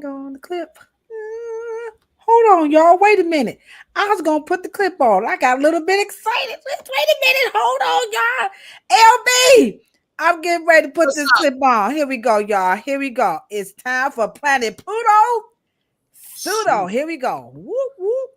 Tango on the clip. Hold on, y'all. Wait a minute. I was gonna put the clip on. I got a little bit excited. Wait a minute. Hold on, y'all. LB, I'm getting ready to put this clip on. Here we go, y'all. Here we go. It's time for Planet Pluto. Pseudo. Here we go. Whoop whoop.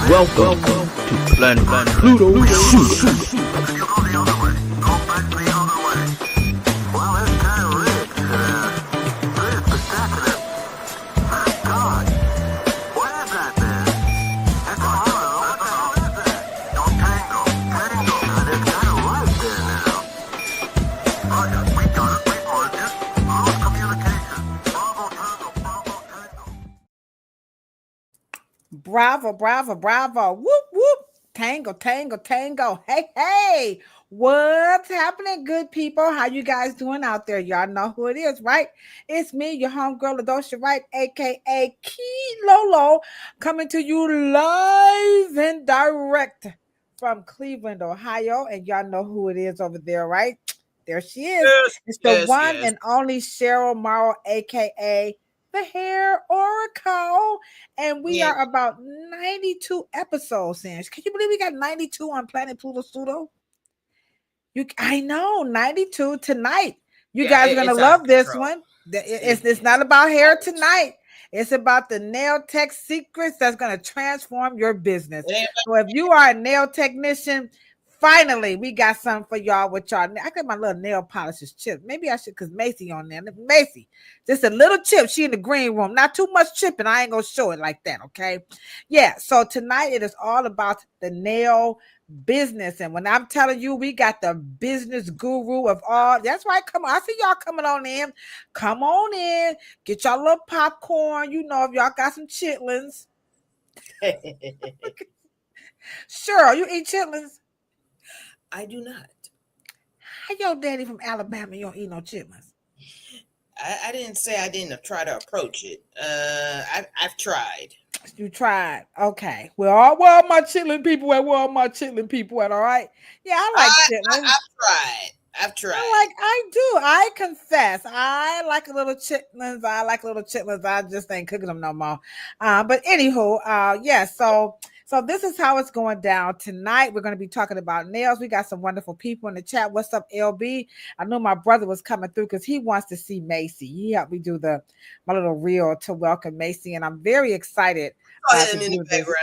Welcome to Planet Pluto. Bravo, bravo, bravo. Whoop, whoop. Tango, tango, tango. Hey, hey. What's happening, good people? How you guys doing out there? Y'all know who it is, right? It's me, your homegirl, Ladosha Wright, a.k.a. Key Lolo, coming to you live and direct from Cleveland, Ohio. And y'all know who it is over there, right? There she is. It's the one and only Cheryl Morrow, a.k.a. the Hair Oracle, and we are about 92 episodes in. Can you believe we got 92 on Planet Pluto Pseudo? I know, 92 tonight. You guys are gonna love this one. It's not about hair tonight. It's about the nail tech secrets that's gonna transform your business. So if you are a nail technician, finally, we got something for y'all with y'all. I got my little nail polishes chip. Maybe I should, because Maisie on there. Maisie, just a little chip. She in the green room. Not too much chipping. I ain't going to show it like that, okay? Yeah, so tonight it is all about the nail business. And when I'm telling you, we got the business guru of all. That's right. Come on. I see y'all coming on in. Come on in. Get y'all little popcorn. You know, if y'all got some chitlins. Sure, you eat chitlins? I do not. How your daddy from Alabama, you don't eat no chitlins? I didn't say I didn't try to approach it. I've tried. You tried. Okay. Well, where are my chitlin people at? Where are my chitlin people at? All right. Yeah, I like chitlins. I've tried. I do. I confess. I like a little chitlins. I just ain't cooking them no more. But anywho, yeah, so this is how it's going down tonight. We're going to be talking about nails. We got some wonderful people in the chat. What's up, LB? I know my brother was coming through because he wants to see Macy. He helped me do my little reel to welcome Macy, and I'm very excited. In the background.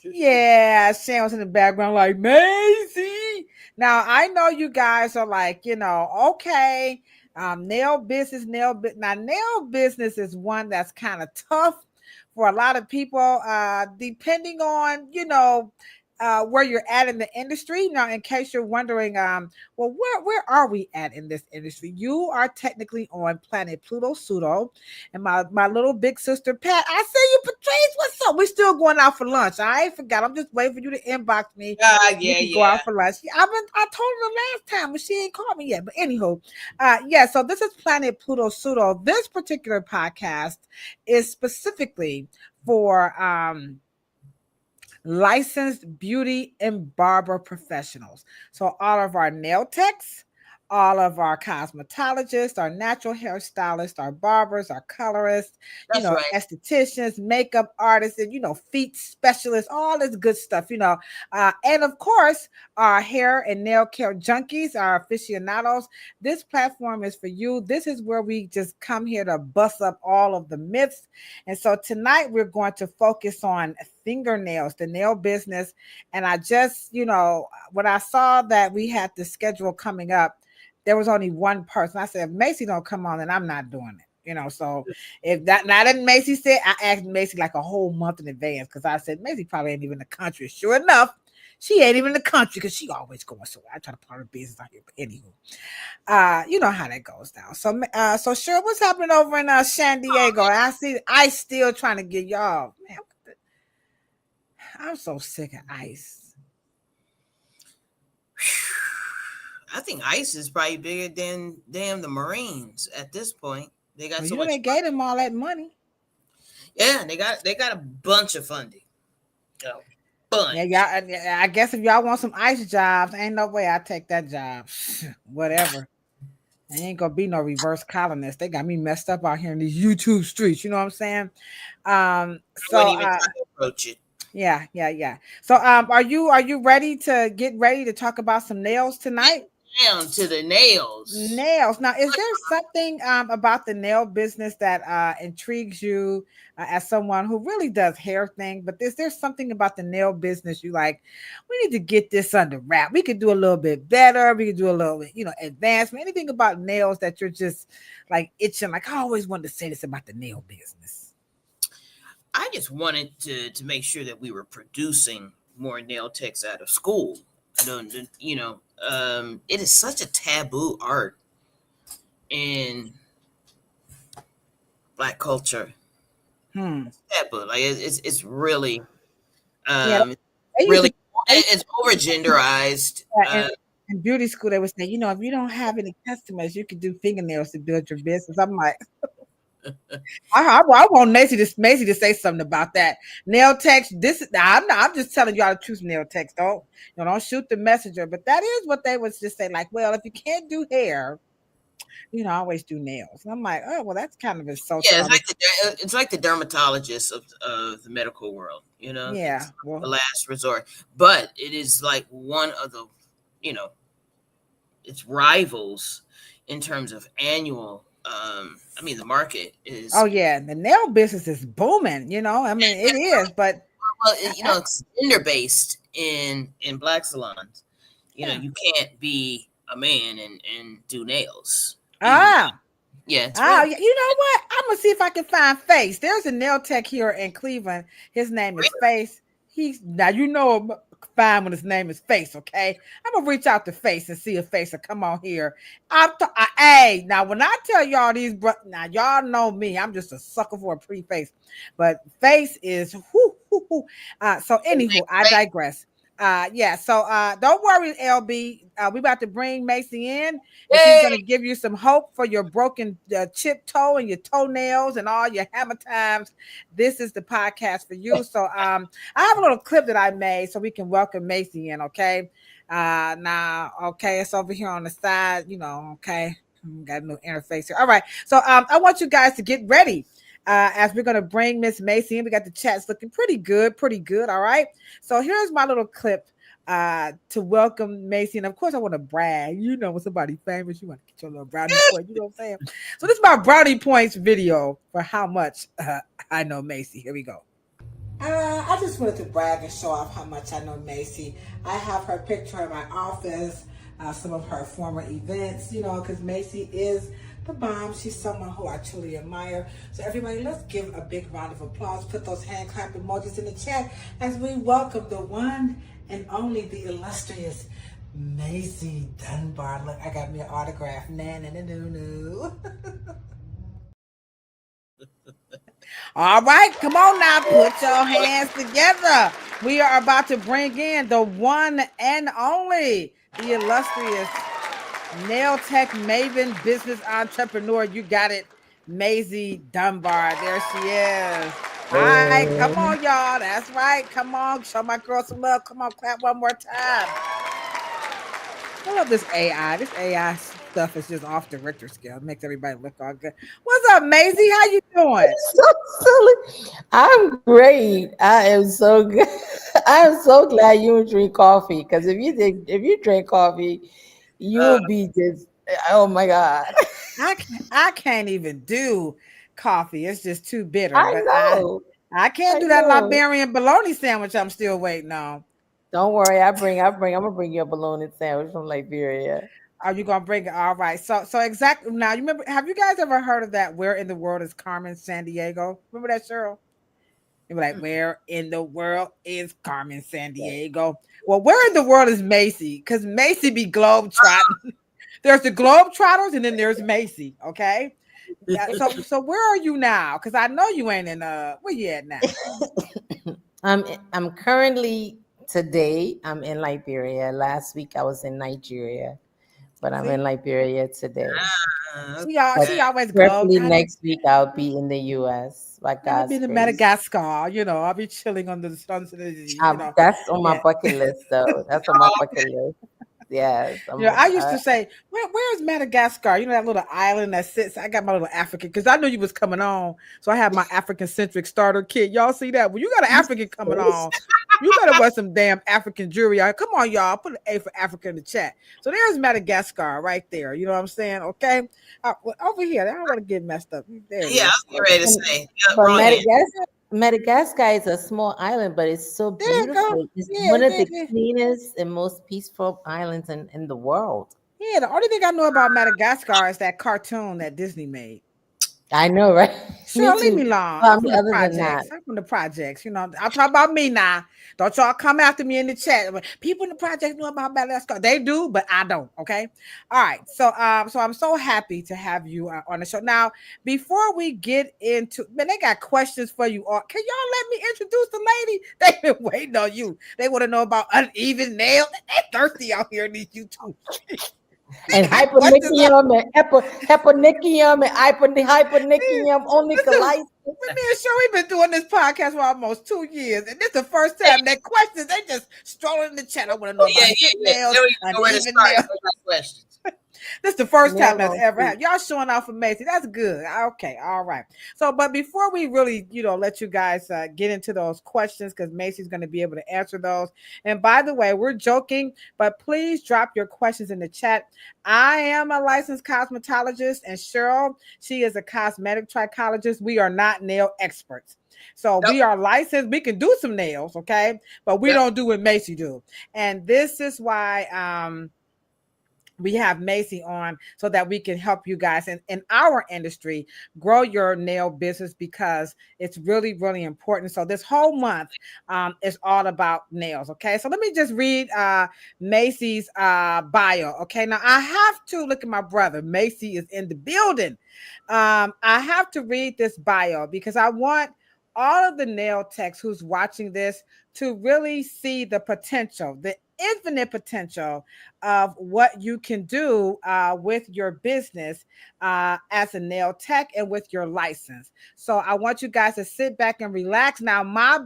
Yeah, Shan was in the background like, Macy. Now, I know you guys are like, okay, nail business. Now, nail business is one that's kind of tough for a lot of people, depending on, where you're at in the industry. Now, in case you're wondering, well, where are we at in this industry? You are technically on Planet Pluto Pseudo, and my little big sister Pat. I see you, Patrice. What's up? We're still going out for lunch. I ain't forgot. I'm just waiting for you to inbox me. Go out for lunch. I told her the last time, but she ain't called me yet. But anywho, yeah. So this is Planet Pluto Pseudo. This particular podcast is specifically for licensed beauty and barber professionals. So all of our nail techs, all of our cosmetologists, our natural hairstylists, our barbers, our colorists, estheticians, makeup artists, and, feet specialists, all this good stuff, and of course, our hair and nail care junkies, our aficionados. This platform is for you. This is where we just come here to bust up all of the myths. And so tonight we're going to focus on fingernails, the nail business. And I just, when I saw that we had the schedule coming up, there was only one person. I said, if Macy don't come on, then I'm not doing it. So if that, now that Macy said, I asked Macy like a whole month in advance, because I said, Macy probably ain't even in the country. Sure enough, she ain't even in the country, because she always going somewhere. I try to part her business out here. But anywho, you know how that goes down. So Cheryl, what's happening over in San Diego? I still trying to get y'all, man. I'm so sick of ice. think ICE is probably bigger than damn the Marines at this point. They got Well, so they much. gave them all that money. Yeah, they got a bunch of funding. A Yeah, bunch. y'all. I guess if y'all want some ICE jobs, ain't no way I take that job. Whatever. Ain't gonna be no reverse colonists. They got me messed up out here in these YouTube streets. You know what I'm saying? I wouldn't even try to approach it. Yeah. So are you ready to get ready to talk about some nails tonight? Down to the nails. Nails. Now, is there something about the nail business that intrigues you as someone who really does hair thing? But is there something about the nail business you like? We need to get this under wrap. We could do a little bit better. We could do a little bit, advancement. Anything about nails that you're just like itching? Like I always wanted to say this about the nail business. I just wanted to make sure that we were producing more nail techs out of school. I don't, it is such a taboo art in Black culture. Hmm. Taboo, like it's really, Yeah, um, they used really, to. They it's over genderized. Yeah, in beauty school, they would say, if you don't have any customers, you could do fingernails to build your business. I'm like, I want Macy to say something about that. Nail text. This is I'm just telling y'all the truth. Nail text. Don't shoot the messenger. But that is what they would just say. Like, well, if you can't do hair, I always do nails. And I'm like, oh, well, that's kind of insulting. Yeah, it's like the dermatologist of the medical world. Yeah. It's the Well, last resort, but it is like one of the, you know, its rivals in terms of annual. I mean, the market is oh yeah, the nail business is booming. I mean, it is. But well, I, it's gender based in black salons. yeah. You can't be a man and do nails. You, Ah. yeah, it's Oh, real. yeah, you know what? I'm gonna see if I can find Face. There's a nail tech here in Cleveland. His name is Face. He's now fine when his name is Face. Okay, I'm gonna reach out to Face and see if Face will come on here. Hey, now when I tell y'all now y'all know me. I'm just a sucker for a pretty face, but Face is whoo, whoo, whoo. So anywho, I digress. Yeah, so don't worry, LB. We about to bring Macy in, and she's Yay! going to give you some hope for your broken chip toe and your toenails and all your hammer times. This is the podcast for you. So I have a little clip that I made so we can welcome Macy in. Okay, now okay, it's over here on the side. Okay, got a new interface here. All right, so I want you guys to get ready. As we're gonna bring Miss Macy in, we got the chats looking pretty good, pretty good. All right. So here's my little clip to welcome Macy. And of course, I want to brag. When somebody famous, you want to get your little brownie point. You know what I'm saying? So this is my brownie points video for how much I know Macy. Here we go. I just wanted to brag and show off how much I know Macy. I have her picture in my office, some of her former events, because Macy is the bomb. She's someone who I truly admire. So everybody, let's give a big round of applause. Put those hand clap emojis in the chat as we welcome the one and only, the illustrious Maisie Dunbar. Look, I got me an autograph. No. All right, come on now, put your hands together. We are about to bring in the one and only, the illustrious nail tech maven, business entrepreneur. You got it, Maisie Dunbar. There she is. All right, come on, y'all. That's right. Come on, show my girl some love. Come on, clap one more time. I love this AI. This AI stuff is just off the Richter scale. It makes everybody look all good. What's up, Maisie? How you doing? So silly. I'm great. I am so good. I am so glad you drink coffee because if you drink coffee, Uh, you'll be just oh my god. I can't even do coffee. It's just too bitter. I But I know. I can't I do that know. Liberian bologna sandwich. I'm still waiting on. Don't worry. I'm gonna bring you a bologna sandwich from Liberia. Are you gonna bring it? All right. So exactly now. You remember? Have you guys ever heard of that? Where in the world is Carmen San Diego? Remember that, Cheryl? You were like, where in the world is Carmen San Diego? Well, where in the world is Macy? Because Macy be globe trotting. There's the globe trotters, and then there's Macy. Okay. So where are you now? Because I know you ain't in where you at now? I'm currently today I'm in Liberia. Last week I was in Nigeria. but I'm in See, Liberia today. But Okay. she always globe prayerfully trotting. next week I'll be in the US by I'll be God's in grace. Madagascar. I'll be chilling under the sunset. That's on my Yeah. bucket list, though. That's on my bucket list. Yes, I used to say, where's Madagascar? That little island that sits. I got my little African because I knew you was coming on. So I have my African centric starter kit. Y'all see that? When you got an African coming on, you better wear some damn African jewelry. Come on, y'all. Put an A for Africa in the chat. So there's Madagascar right there. You know what I'm saying? Okay. Over here. I don't want to get messed up. There it Yeah, I is. was getting ready to And, say. but Wrong hand. Madagascar is a small island, but it's so There you go. beautiful. It's Yeah, one of yeah, the yeah. cleanest and most peaceful islands in the world. Yeah, the only thing I know about Madagascar is that cartoon that Disney made. I know, right? Me Sure, leave me too. alone. Well, I'm I from mean, the other than that, projects. I'll talk about me now. Don't y'all come after me in the chat. People in the projects know about Madagascar. They do, but I don't. Okay. All right. So I'm so happy to have you on the show. Now, before we get into, man, they got questions for you all. Can y'all let me introduce the lady? They've been waiting on you. They want to know about uneven nails. They thirsty out here in these YouTube. They and got questions up. hyponychium and hyponychium and hyponychium Listen, onycholitis. me and Sure, we've been doing this podcast for almost 2 years, and this is the first time that questions they just strolling in the chat. I want to know Oh, yeah, about yeah, thick yeah. nails, There we know where to uneven start. nails. No more questions. This is the first Nail time that's on ever feet. happened. Y'all showing off for Macy. That's good. Okay, all right. So, but before we really, let you guys get into those questions, because Macy's going to be able to answer those. And by the way, we're joking, but please drop your questions in the chat. I am a licensed cosmetologist, and Cheryl, she is a cosmetic trichologist. We are not nail experts. So Nope. we are licensed. We can do some nails, okay, but we Yep. don't do what Macy do. And this is why we have Macy on so that we can help you guys in our industry grow your nail business, because it's really, really important. So this whole month is all about nails. Okay. So let me just read Macy's bio. Okay. Now I have to look at my brother. Macy is in the building. I have to read this bio because I want all of the nail techs who's watching this to really see the potential, the infinite potential of what you can do with your business as a nail tech and with your license. So I want you guys to sit back and relax. Now, my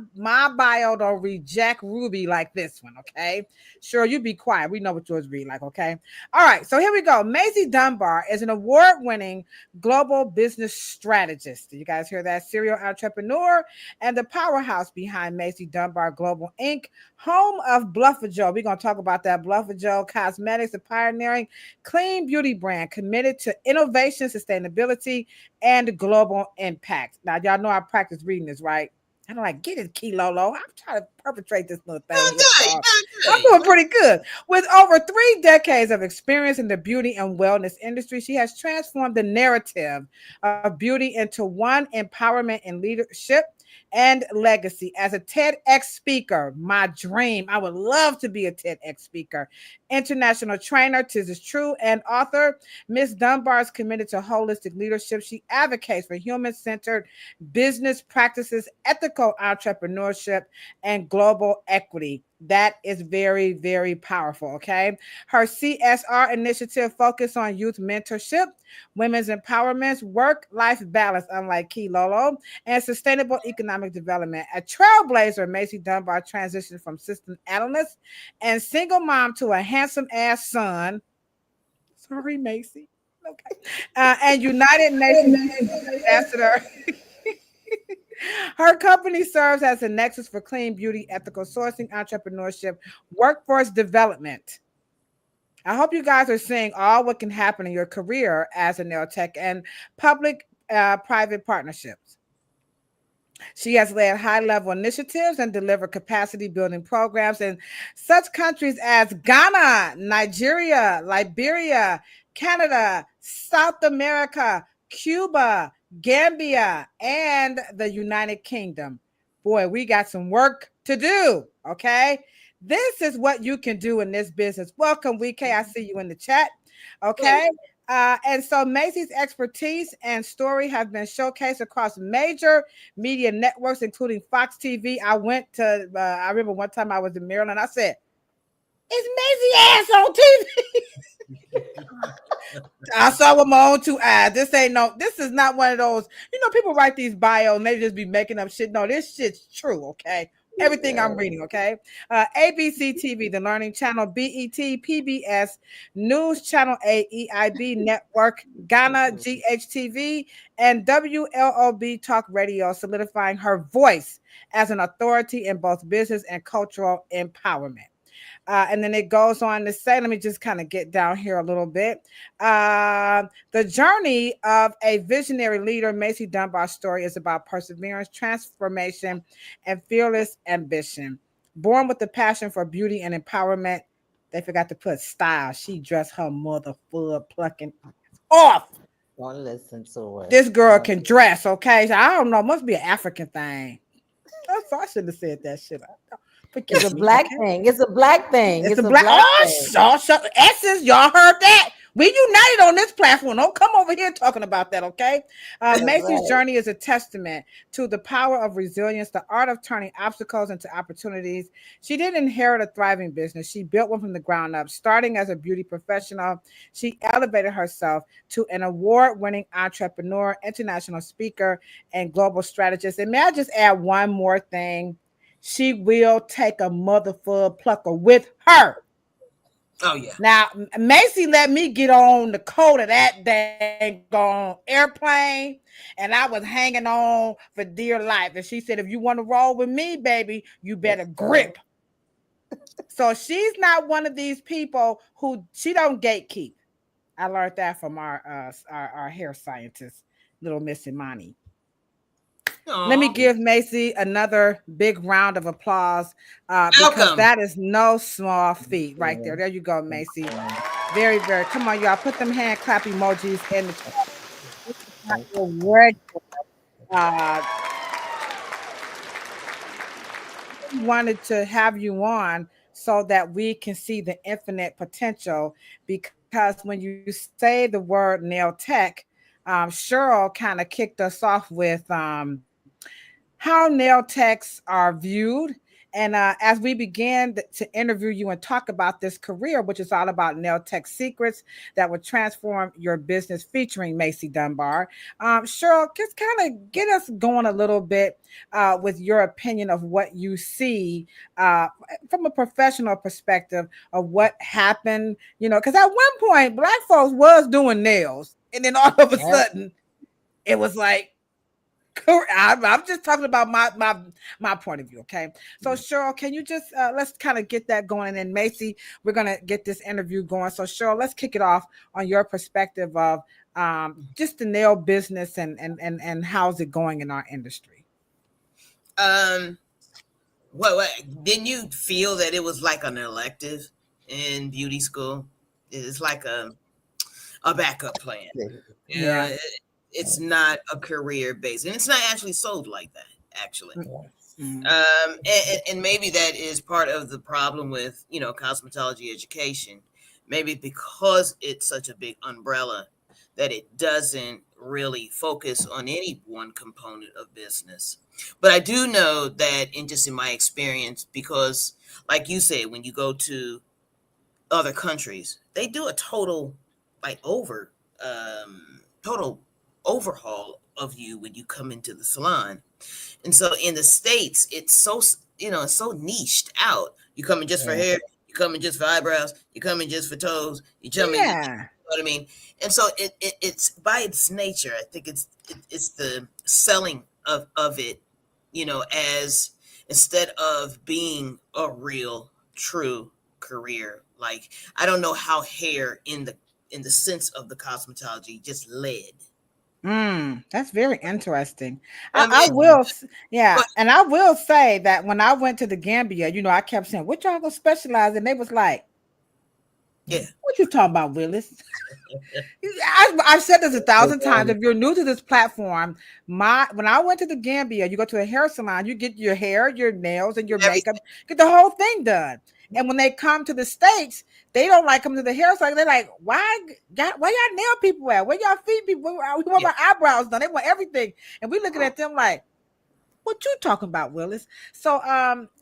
bio don't read Jack Ruby like this one, okay? Sure, you be quiet. We know what yours read like, okay? All right, so here we go. Maisie Dunbar is an award-winning global business strategist. Did you guys hear that? Serial entrepreneur and the powerhouse behind Maisie Dunbar Global Inc., home of Bluffajo. We're going to talk about that. Bluffajo Cosmetics, a pioneering clean beauty brand committed to innovation, sustainability, and global impact. Now, y'all know I practice reading this, right? I'm like, get it, Key Lolo. I'm trying to perpetrate this little thing here Good, called. I'm good. doing pretty good. With over 3 decades of experience in the beauty and wellness industry, she has transformed the narrative of beauty into one empowerment and leadership and legacy. As a TEDx speaker, my dream, I would love to be a TEDx speaker. International trainer, tis is true, and author, Miss Dunbar is committed to holistic leadership. She advocates for human-centered business practices, ethical entrepreneurship, and global equity. That is very, very powerful. Okay. Her CSR initiative focus on youth mentorship, women's empowerment, work-life balance, unlike Key Lolo, and sustainable economic development. A trailblazer, Macy Dunbar transitioned from system analyst and single mom to a handsome ass son. Sorry, Macy. Okay. And United Nations ambassador. Her company serves as a nexus for clean beauty, ethical sourcing, entrepreneurship, workforce development. I hope you guys are seeing all what can happen in your career as a nail tech and public private partnerships. She has led high level initiatives and delivered capacity building programs in such countries as Ghana, Nigeria, Liberia, Canada, South America, Cuba, Gambia, and the United Kingdom. Boy, we got some work to do. Okay. This is what you can do in this business. Welcome, WK. I see you in the chat. Okay. And so Macy's expertise and story have been showcased across major media networks, including Fox TV. I remember one time I was in Maryland. I said, "Is Macy ass on TV?" I saw with my own two eyes. This is not one of those, people write these bios and they just be making up shit. No, this shit's true, okay? Everything I'm reading, okay? ABC TV, the Learning Channel, BET, PBS, News Channel 8, EIB Network, Ghana, GHTV, and WLOB Talk Radio, solidifying her voice as an authority in both business and cultural empowerment. And then it goes on to say, let me just kind of get down here a little bit. The journey of a visionary leader, Maisie Dunbar's story is about perseverance, transformation, and fearless ambition. Born with the passion for beauty and empowerment, they forgot to put style. She dressed her mother full plucking off. Don't listen to her. This girl can dress, okay? So I don't know. Must be an African thing. I shouldn't have said that shit. It's a black thing. It's a black thing. It's a black thing. Essence, y'all heard that? We united on this platform. Don't come over here talking about that, okay? Maisie's journey is a testament to the power of resilience, the art of turning obstacles into opportunities. She didn't inherit a thriving business. She built one from the ground up. Starting as a beauty professional, she elevated herself to an award-winning entrepreneur, international speaker, and global strategist. And may I just add one more thing? She will take a motherfucker plucker with her. Oh, yeah. Now, Maisie let me get on the code of that dang gone airplane, and I was hanging on for dear life. And she said, if you want to roll with me, baby, you better grip. So she's not one of these people who she don't gatekeep. I learned that from our hair scientist, little Miss Imani. Aww. Let me give Maisie another big round of applause because that is no small feat right there. There you go, Maisie. Very, very. Come on, y'all. Put them hand clap emojis in the wanted to have you on so that we can see the infinite potential, because when you say the word nail tech, Cheryl kind of kicked us off with how nail techs are viewed. And as we began to interview you and talk about this career, which is all about nail tech secrets that would transform your business, featuring Maisie Dunbar, Cheryl, just kind of get us going a little bit with your opinion of what you see from a professional perspective of what happened, because at one point, Black folks was doing nails. And then all of a sudden, it was like, I'm just talking about my point of view, okay? So Cheryl, can you just let's kind of get that going, and then Maisie, we're gonna get this interview going. So Cheryl, let's kick it off on your perspective of just the nail business and how's it going in our industry. What didn't you feel that it was like an elective in beauty school? It's like a backup plan. Yeah. It's not a career based, and it's not actually sold like that, actually. Mm-hmm. And maybe that is part of the problem with, cosmetology education. Maybe because it's such a big umbrella that it doesn't really focus on any one component of business. But I do know that in my experience, because like you said, when you go to other countries, they do a total overhaul of you when you come into the salon. And so in the States, it's so it's so niched out. You come in just for hair, you come in just for eyebrows, you come in just for toes, you come in, you know what I mean? And so it's by its nature, I think it's the selling of it, as instead of being a real true career. Like, I don't know how hair in the sense of the cosmetology just led. That's very interesting. I will say that when I went to the Gambia, I kept saying, what y'all gonna specialize in? They was like, what you talking about, Willis? I've said this 1,000 times. If you're new to this platform, when I went to the Gambia, you go to a hair salon, you get your hair, your nails, and your makeup, get the whole thing done. And when they come to the States, they don't like come to the hair salon. They're like, why y'all nail people at? Where y'all feet people? We want our eyebrows done. They want everything. And we looking at them like, what you talking about, Willis? So,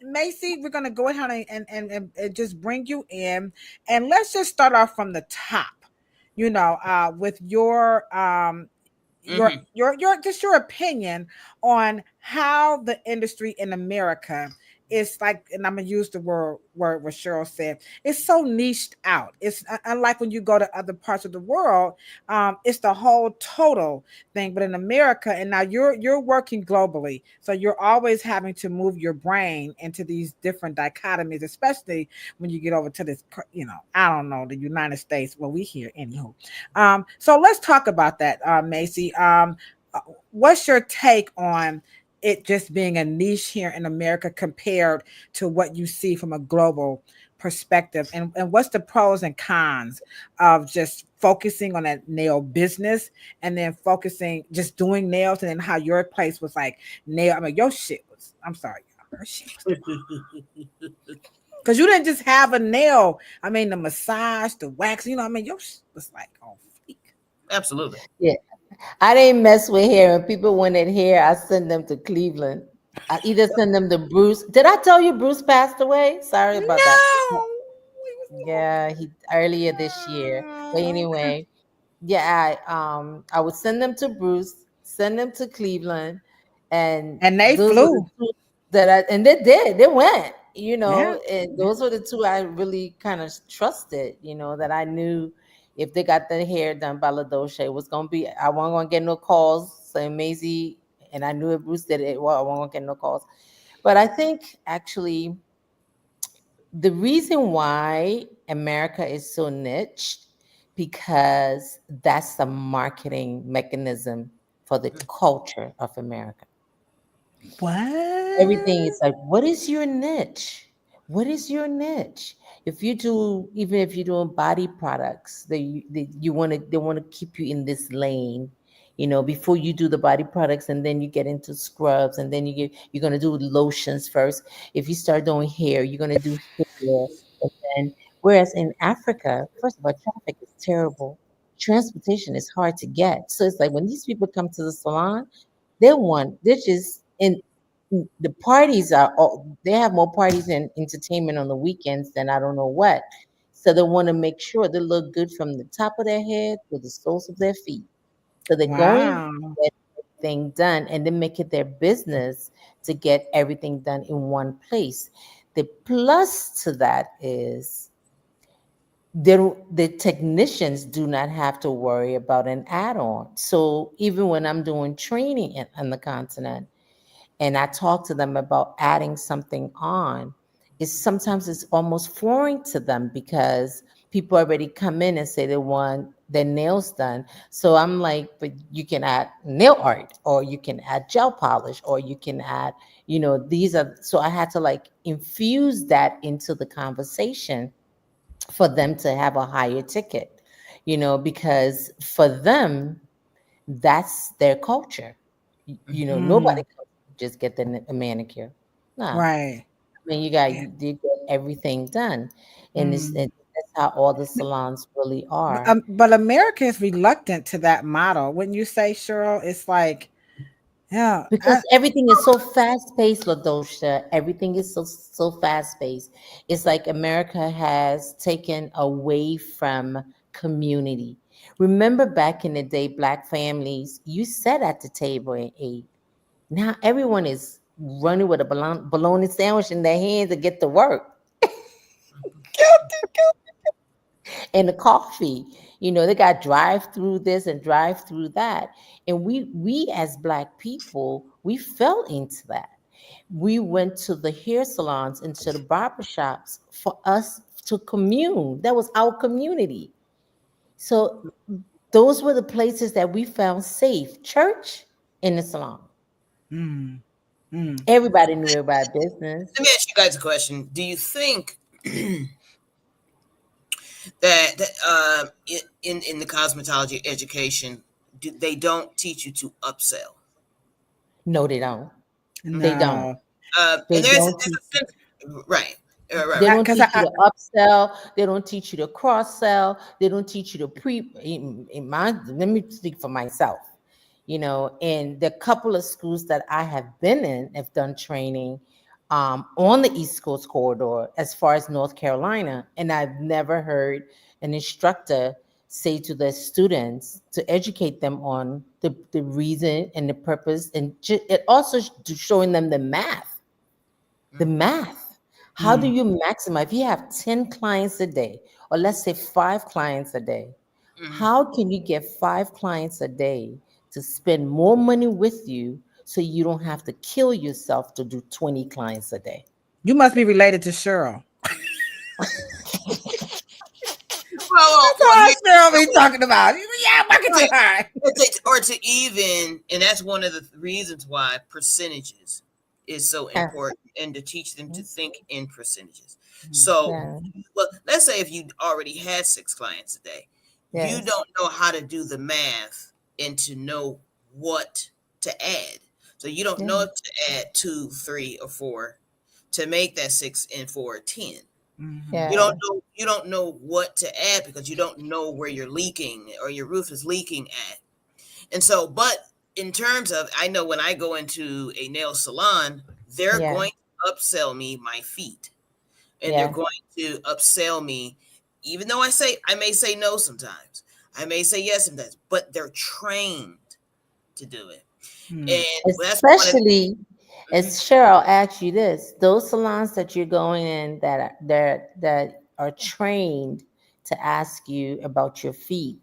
Maisie, we're going to go ahead and just bring you in. And let's just start off from the top. with your Mm-hmm. just your opinion on how the industry in America is like, and I'm gonna use the word what Cheryl said. It's so niched out. It's unlike when you go to other parts of the world. It's the whole total thing. But in America, and now you're working globally, so you're always having to move your brain into these different dichotomies, especially when you get over to this, I don't know, the United States. Well, we here anywho. So let's talk about that, Macy. Uh, what's your take on it just being a niche here in America compared to what you see from a global perspective? And what's the pros and cons of just focusing on that nail business and then focusing just doing nails, and then how your place was like nail? I mean, your shit was, I'm sorry, y'all, her shit was because you didn't just have a nail. I mean, the massage, the wax, I mean, your shit was like on fleek. Absolutely. Yeah. I didn't mess with hair. When people wanted hair, I send them to Cleveland. I either send them to Bruce. Did I tell you Bruce passed away? Sorry about that. No. Yeah, he earlier this year. But Okay. anyway, yeah, I would send them to Bruce, send them to Cleveland, and And they those were the flew. two that and they did, they went, Yeah. and Yeah. those were the two I really kind of trusted, that I knew if they got their hair done by Ladosha, it was gonna be, I wasn't gonna get no calls saying Maisie, and I knew if Bruce did it, well, I wasn't gonna get no calls. But I think actually the reason why America is so niche because that's the marketing mechanism for the culture of America. Everything What? is like, what is your niche? What is your niche? If you do, even if you're doing body products, they want to keep you in this lane, before you do the body products, and then you get into scrubs, and then you're gonna do lotions first. If you start doing hair, you're gonna do hair, and then whereas in Africa, first of all, traffic is terrible. Transportation is hard to get. So it's like when these people come to the salon, they're just in the parties are all, they have more parties and entertainment on the weekends than I don't know what. So they want to make sure they look good from the top of their head to the soles of their feet. So they're going to Wow. get everything done and then make it their business to get everything done in one place. The plus to that is the technicians do not have to worry about an add-on. So even when I'm doing training on the continent, and I talk to them about adding something on, sometimes it's almost foreign to them because people already come in and say they want their nails done. So I'm like, but you can add nail art, or you can add gel polish, or you can add, these are, so I had to like infuse that into the conversation for them to have a higher ticket, because for them, that's their culture. Nobody Mm, comes to just get a manicure. Nah, I right. mean Yeah. you get everything done, and Mm. that's how all the salons really are. But America is reluctant to that model. Wouldn't you say, Cheryl? It's like, yeah, Because everything is so fast paced, Ladosha. Everything is so fast paced. It's like America has taken away from community. Remember back in the day, black families, you sat at the table and ate. Now everyone is running with a bologna sandwich in their hands to get to work, and the coffee. They got drive through this and drive through that, and we as black people, we fell into that. We went to the hair salons and to the barber shops for us to commune. That was our community. So those were the places that we found safe: church and the salon. mm, mm. Everybody knew everybody's business. Let me ask you guys a question. Do you think that in the cosmetology education, they don't teach you to upsell? No, they don't. They Okay. don't. No, They And don't there's teach. a sense, right, They right. don't because teach you to upsell. They don't teach you to cross sell. They don't teach you to let me speak for myself. And the couple of schools that I have been in have done training on the East Coast corridor as far as North Carolina, and I've never heard an instructor say to the students to educate them on the reason and the purpose, and it also showing them the math. The math. How do you maximize? If you have 10 clients a day, or let's say 5 clients a day, Mhm. how can you get 5 clients a day to spend more money with you so you don't have to kill yourself to do 20 clients a day? You must be related to Cheryl. Well, That's well, all here, Cheryl be talking about. Yeah, market right. too high. Or to even, and that's one of the reasons why percentages is so Yeah. important, and to teach them to think in percentages. Mm. So, Yeah. well, let's say if you already had 6 clients a day, you Yes. don't know how to do the math and to know what to add. So you don't know Yeah. if to add 2, 3, or 4 to make that 6 and 4 10. Mhm. Yeah. You don't know what to add because you don't know where you're leaking or your roof is leaking at. And so, but in terms of, I know when I go into a nail salon, they're Yeah. going to upsell me my feet, and they're Yeah. going to upsell me, even though I may say no sometimes, I may say yes sometimes, but they're trained to do it. Mm. And that's one of Especially the, as Cheryl asked you this, those salons that you're going in that are trained to ask you about your feet,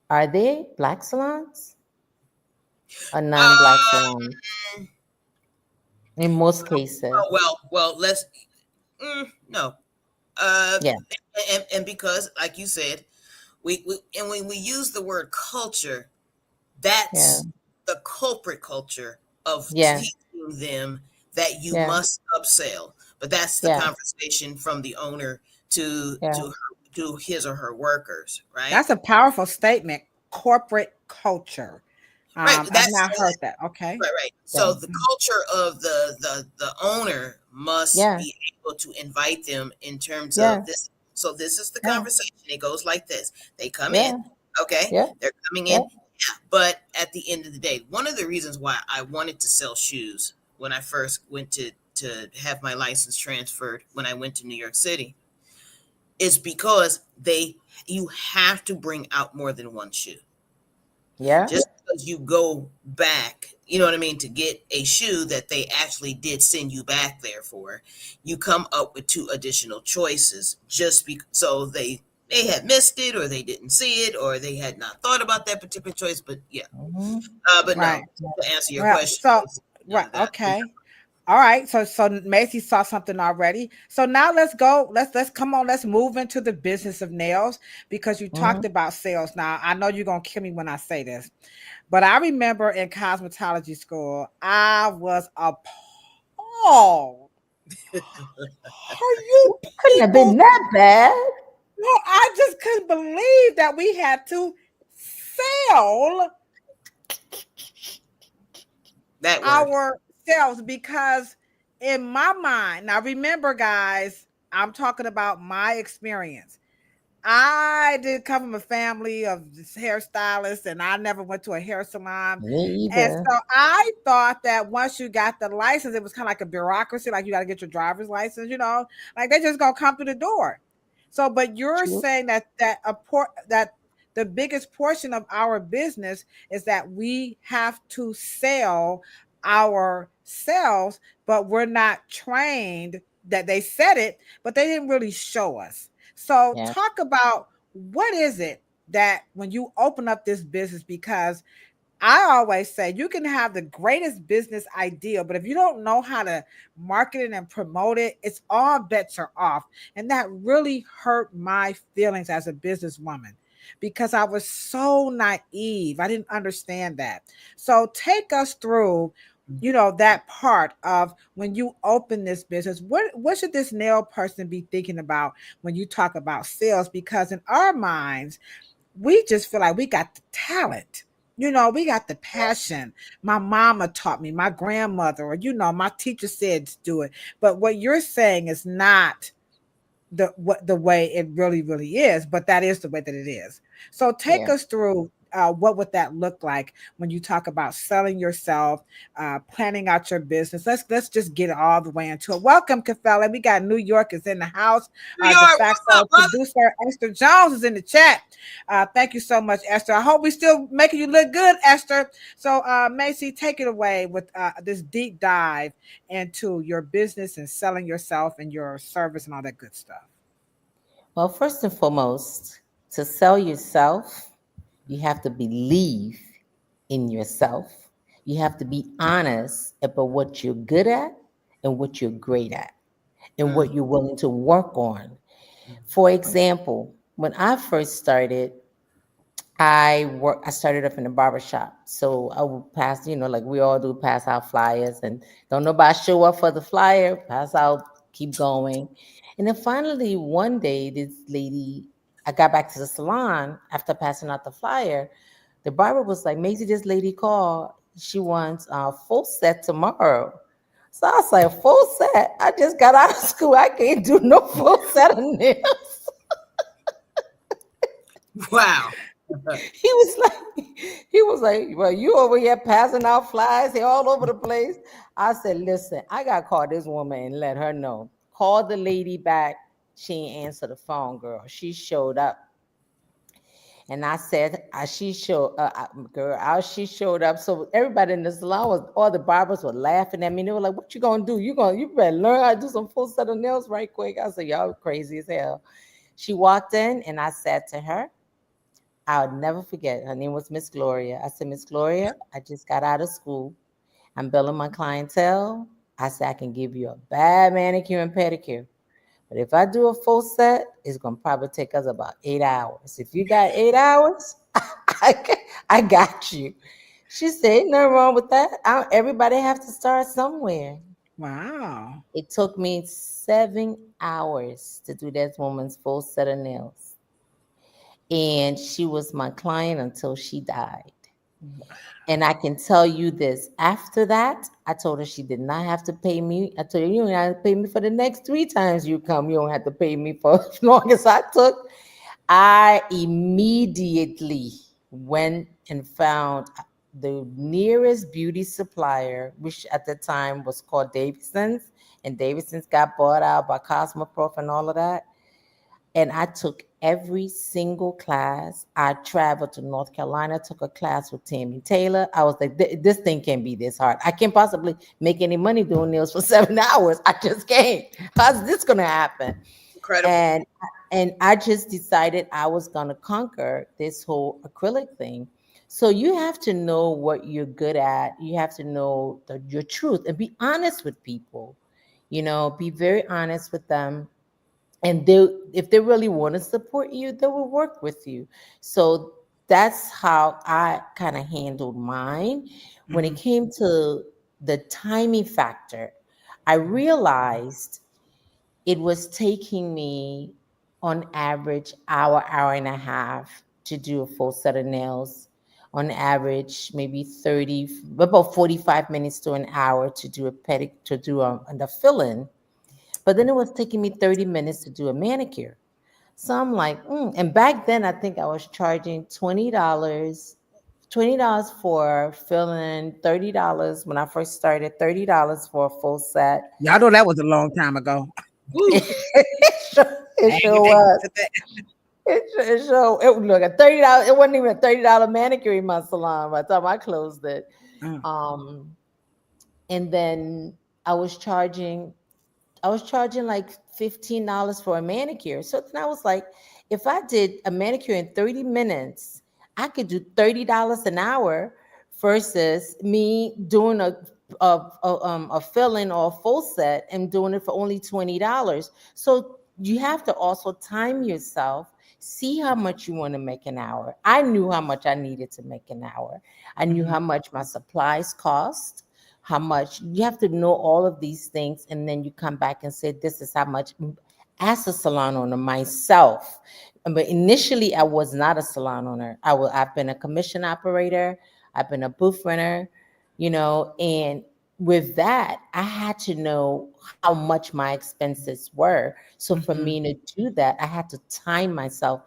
are they black salons or non-black salons? um, In most cases. let's, no. Uh, Yeah. and because, like you said, and when we use the word culture, Yeah. that's the corporate culture of Yeah. teaching them that you Yeah. must upsell. But that's the Yeah. conversation from the owner Yeah. to his or her workers, right? That's a powerful statement. Corporate culture. Right. I've That's not heard that. Okay. right, right. Yeah. So the culture of the owner must Yeah. be able to invite them in terms Yeah. of this. So this is the Yeah. conversation. It goes like this. They come in, Yeah. okay? Yeah. They're coming Yeah. in. Yeah. But at the end of the day, one of the reasons why I wanted to sell shoes when I first went to have my license transferred when I went to New York City is because you have to bring out more than one shoe. Yeah. Just because you go back, you know what I mean, to get a shoe that they actually did send you back there for, you come up with 2 additional choices so they had missed it, or they didn't see it, or they had not thought about that particular choice. But yeah, Mhm. but Right. no, to answer your Well, question, so none right. of that. Okay. All right. So Macy saw something already. So now let's go. Let's come on. Let's move into the business of nails because you talked Mhm. about sales. Now I know you're gonna kill me when I say this, but I remember in cosmetology school, I was appalled. Are you Couldn't have been people? that bad. No, I just couldn't believe that we had to sell That word. ourselves because in my mind, now remember, guys, I'm talking about my experience. I did come from a family of hairstylists and I never went to a hair salon. Me And either. so I thought that once you got the license, it was kind of like a bureaucracy, like you got to get your driver's license, like they just gonna come through the door. So, but you're True. saying that the biggest portion of our business is that we have to sell ourselves, but we're not trained that they said it, but they didn't really show us. So Yeah. talk about what is it that when you open up this business, because I always say you can have the greatest business idea, but if you don't know how to market it and promote it, it's all bets are off. And that really hurt my feelings as a businesswoman because I was so naive. I didn't understand that. So take us through, that part of when you open this business. What should this nail person be thinking about when you talk about sales? Because in our minds, we just feel like we got the talent. We got the passion. My mama taught me, my grandmother, or my teacher said to do it. But what you're saying is not the way it really, really is, but that is the way that it is. So take Yeah. us through. what would that look like when you talk about selling yourself, planning out your business? Let's just get all the way into it. Welcome, Kafella. We got New York is in the house. New De York, what's facto up, brother? producer Esther Jones is in the chat. Thank you so much, Esther. I hope we still making you look good, Esther. So, Macy, take it away with this deep dive into your business and selling yourself and your service and all that good stuff. Well, first and foremost, to sell yourself, you have to believe in yourself. You have to be honest about what you're good at and what you're great at and Mm, what you're willing to work on. For example, when I first started, I started up in a barber shop. So I would pass, like we all do, pass out flyers, and don't nobody show up for the flyer, pass out, keep going. And then finally one day, this lady, I got back to the salon after passing out the flyer. The barber was like, Maisie, this lady called. She wants a full set tomorrow. So I was like, full set? I just got out of school. I can't do no full set of nails. wow. He was like, well, you over here passing out flyers here all over the place. I said, listen, I got to call this woman and let her know. Call the lady back. She ain't answer the phone, girl. She showed up. And I said, she showed up. So everybody in the salon all the barbers were laughing at me. They were like, what you gonna do? You better learn how to do some full set of nails right quick. I said, y'all crazy as hell. She walked in and I said to her, I'll never forget. Her name was Miss Gloria. I said, Miss Gloria, I just got out of school. I'm building my clientele. I said, I can give you a bad manicure and pedicure. But if I do a full set, it's going to probably take us about 8 hours. If you got 8 hours, I got you. She said, ain't nothing wrong with that. Everybody have to start somewhere. Wow. It took me 7 hours to do that woman's full set of nails. And she was my client until she died. And I can tell you this, after that, I told her she did not have to pay me. I told her, you don't have to pay me for the next 3 times you come. You don't have to pay me for as long as I took. I immediately went and found the nearest beauty supplier, which at the time was called Davidson's. And Davidson's got bought out by Cosmoprof and all of that. And I took every single class. I traveled to North Carolina, took a class with Tammy Taylor. I was like, this thing can't be this hard. I can't possibly make any money doing nails for 7 hours. I just can't. How's this going to happen? Incredible. And I just decided I was going to conquer this whole acrylic thing. So you have to know what you're good at. You have to know your truth and be honest with people. Be very honest with them. And if they really want to support you, they will work with you. So that's how I kind of handled mine. When it came to the timing factor, I realized it was taking me on average hour and a half to do a full set of nails. On average, maybe about 45 minutes to an hour to do the fill-in. But then it was taking me 30 minutes to do a manicure. So I'm like, And back then, I think I was charging $20 for filling, $30 when I first started, $30 for a full set. Y'all know that was a long time ago. It sure was. Look, at $30, it wasn't even a $30 manicure in my salon by the time I closed it. And then I was charging like $15 for a manicure. So then I was like, if I did a manicure in 30 minutes, I could do $30 an hour versus me doing a fill-in or a full set and doing it for only $20. So you have to also time yourself, see how much you want to make an hour. I knew how much I needed to make an hour. I knew how much my supplies cost. How much you have to know all of these things, and then you come back and say, this is how much. As a salon owner myself, but initially I was not a salon owner. I've been a commission operator, I've been a booth runner, and with that, I had to know how much my expenses were. So for Mm-hmm. me to do that, I had to time myself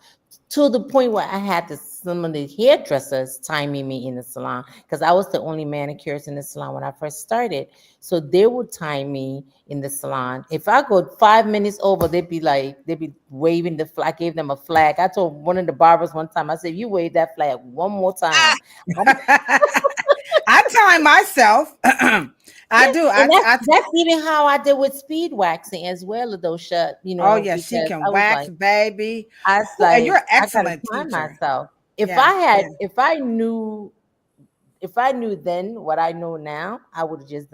to the point where I had to some of the hairdressers timing me in the salon because I was the only manicurist in the salon when I first started. So they would time me in the salon. If I go 5 minutes over, they'd be waving the flag. I gave them a flag. I told one of the barbers one time, I said, "You wave that flag one more time." I time myself. I Yeah, do. and that's even how I did with speed waxing as well, Ladosha, Oh yeah, she because can wax, baby. I was Ooh, and you're like, an I gotta excellent time teacher. myself. Yeah, yeah, If I knew then what I know now, I would have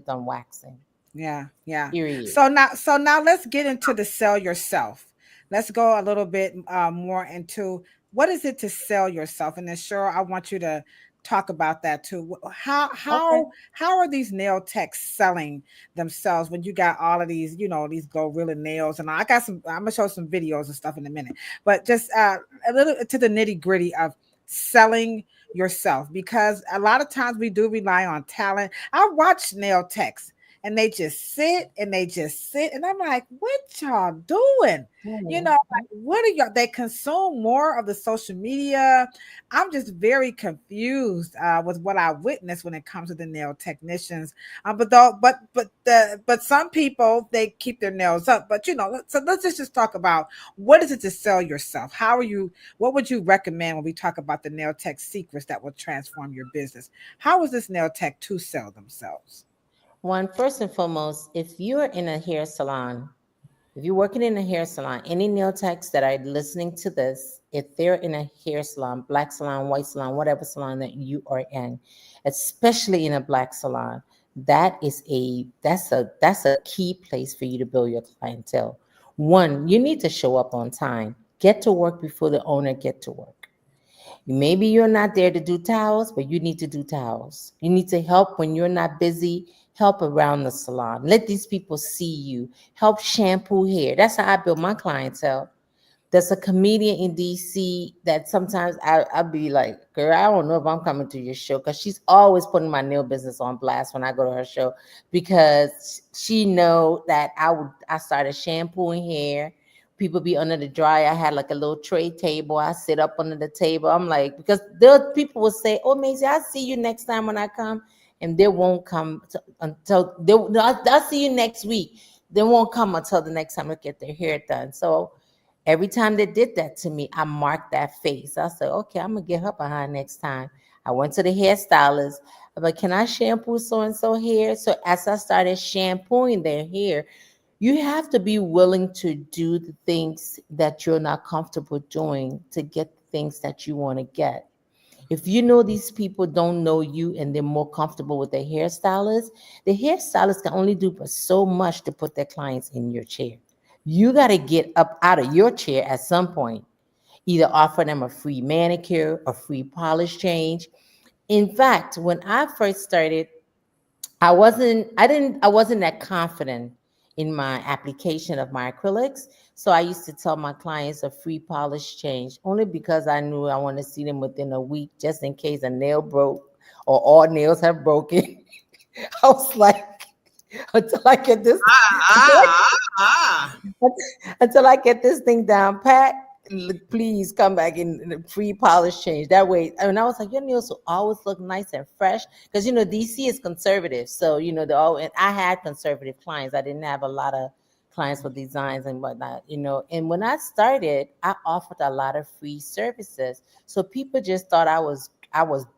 done waxing. yeah, yeah. Period. So now let's get into the sell yourself. Let's go a little bit more into what is it to sell yourself, and then sure, I want you to talk about that too. How Okay. how how are these nail techs selling themselves when you got all of these, these gorilla nails, and I got some. I'm gonna show some videos and stuff in a minute, but just a little to the nitty gritty of selling yourself because a lot of times we do rely on talent. I watch nail techs and they just sit and they just sit. And I'm like, what y'all doing? Like, what are y'all? They consume more of the social media. I'm just very confused with what I witnessed when it comes to the nail technicians. But some people they keep their nails up. But so let's just talk about what is it to sell yourself? How are you? What would you recommend when we talk about the nail tech secrets that will transform your business? How is this nail tech to sell themselves? One, first and foremost, if you're in a hair salon, if you're working in a hair salon, any nail techs that are listening to this, if they're in a hair salon, black salon, white salon, whatever salon that you are in, especially in a black salon, that's a key place for you to build your clientele. One, you need to show up on time. Get to work before the owner get to work. Maybe you're not there to do towels, but you need to do towels. You need to help when you're not busy, help around the salon. Let these people see you. Help shampoo hair. That's how I build my clientele. There's a comedian in DC that sometimes I'll be like, girl, I don't know if I'm coming to your show because she's always putting my nail business on blast when I go to her show because she know that I started shampooing hair. People be under the dryer. I had like a little tray table. I sit up under the table. I'm like, because there people will say, "Oh, Maisie, I'll see you next time when I come," and they won't come until I'll see you next week. They won't come until the next time they get their hair done. So every time they did that to me, I marked that face. I said, okay, I'm gonna get her behind next time. I went to the hairstylist. I'm like, can I shampoo so and so hair? So as I started shampooing their hair, you have to be willing to do the things that you're not comfortable doing to get the things that you want to get. If you know these people don't know you and they're more comfortable with the hairstylist can only do but so much to put their clients in your chair. You got to get up out of your chair at some point, either offer them a free manicure, a free polish change. In fact, when I first started, I wasn't that confident in my application of my acrylics. So I used to tell my clients a free polish change only because I knew I want to see them within a week just in case a nail broke or all nails have broken. I was like, until I get this until I, Ah, ah, until I get this thing down pat, please come back in a free polish change. That way, and I was like, your nails will always look nice and fresh because DC is conservative, so they all. And I had conservative clients. I didn't have a lot of clients with designs and whatnot. And when I started, I offered a lot of free services, so people just thought I was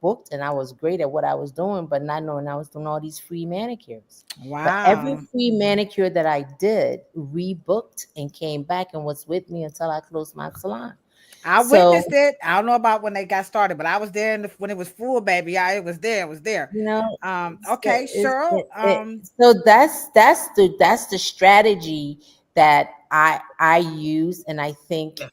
booked and I was great at what I was doing, but not knowing I was doing all these free manicures. But every Wow. free manicure that I did rebooked and came back and was with me until I closed my salon. I So, witnessed it. I don't know about when they got started, but I was there when it was full, baby. It was there. It was there. you know, so, Okay, Cheryl. so that's the strategy that I use, and I think yeah.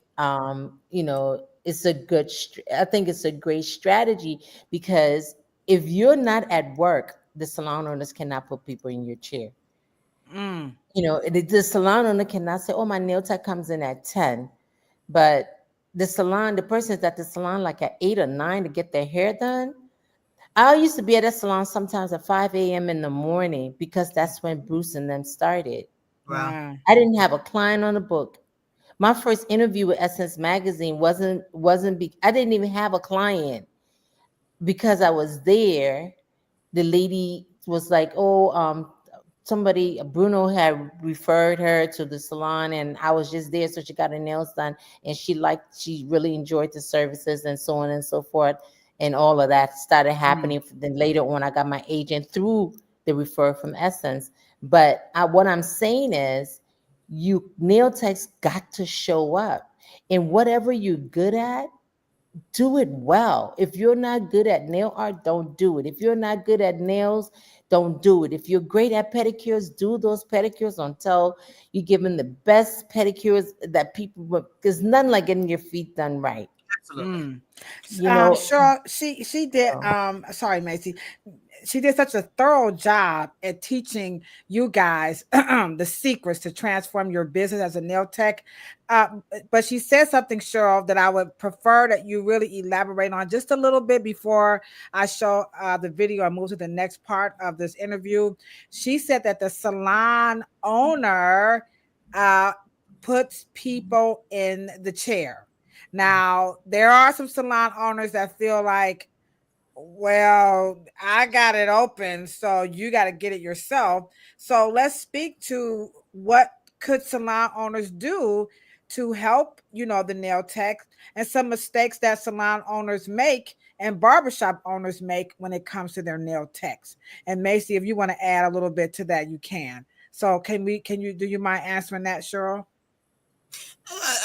I think it's a great strategy because if you're not at work, the salon owners cannot put people in your chair. Mm, The salon owner cannot say, "Oh, my nail tech comes in at 10," but the person's at the salon like at 8 or 9 to get their hair done. I used to be at a salon sometimes at 5 a.m. in the morning because that's when Bruce and them started. Wow. Wow. I didn't have a client on the book. My first interview with Essence Magazine I didn't even have a client because I was there. The lady was like, "Oh, somebody Bruno had referred her to the salon, and I was just there, so she got her nails done, and she really enjoyed the services, and so on and so forth, and all of that started Mm. happening. Then later on, I got my agent through the refer from Essence. But what I'm saying is, you nail techs got to show up, and whatever you're good at, do it well. If you're not good at nail art, don't do it. If you're not good at nails, don't do it. If you're great at pedicures, do those pedicures until you're given the best pedicures that people, there's nothing like getting your feet done right. Absolutely. Mm. You know, Cheryl, she did. so, Sorry, Macy. She did such a thorough job at teaching you guys the secrets to transform your business as a nail tech. But she said something, Cheryl, that I would prefer that you really elaborate on just a little bit before I show the video and move to the next part of this interview. She said that the salon owner uh, puts people in the chair. Now, there are some salon owners that feel like, well, I got it open, so you got to get it yourself. So let's speak to what could salon owners do to help, the nail tech, and some mistakes that salon owners make and barbershop owners make when it comes to their nail techs. And Macy, if you want to add a little bit to that, you can. So do you mind answering that, Cheryl?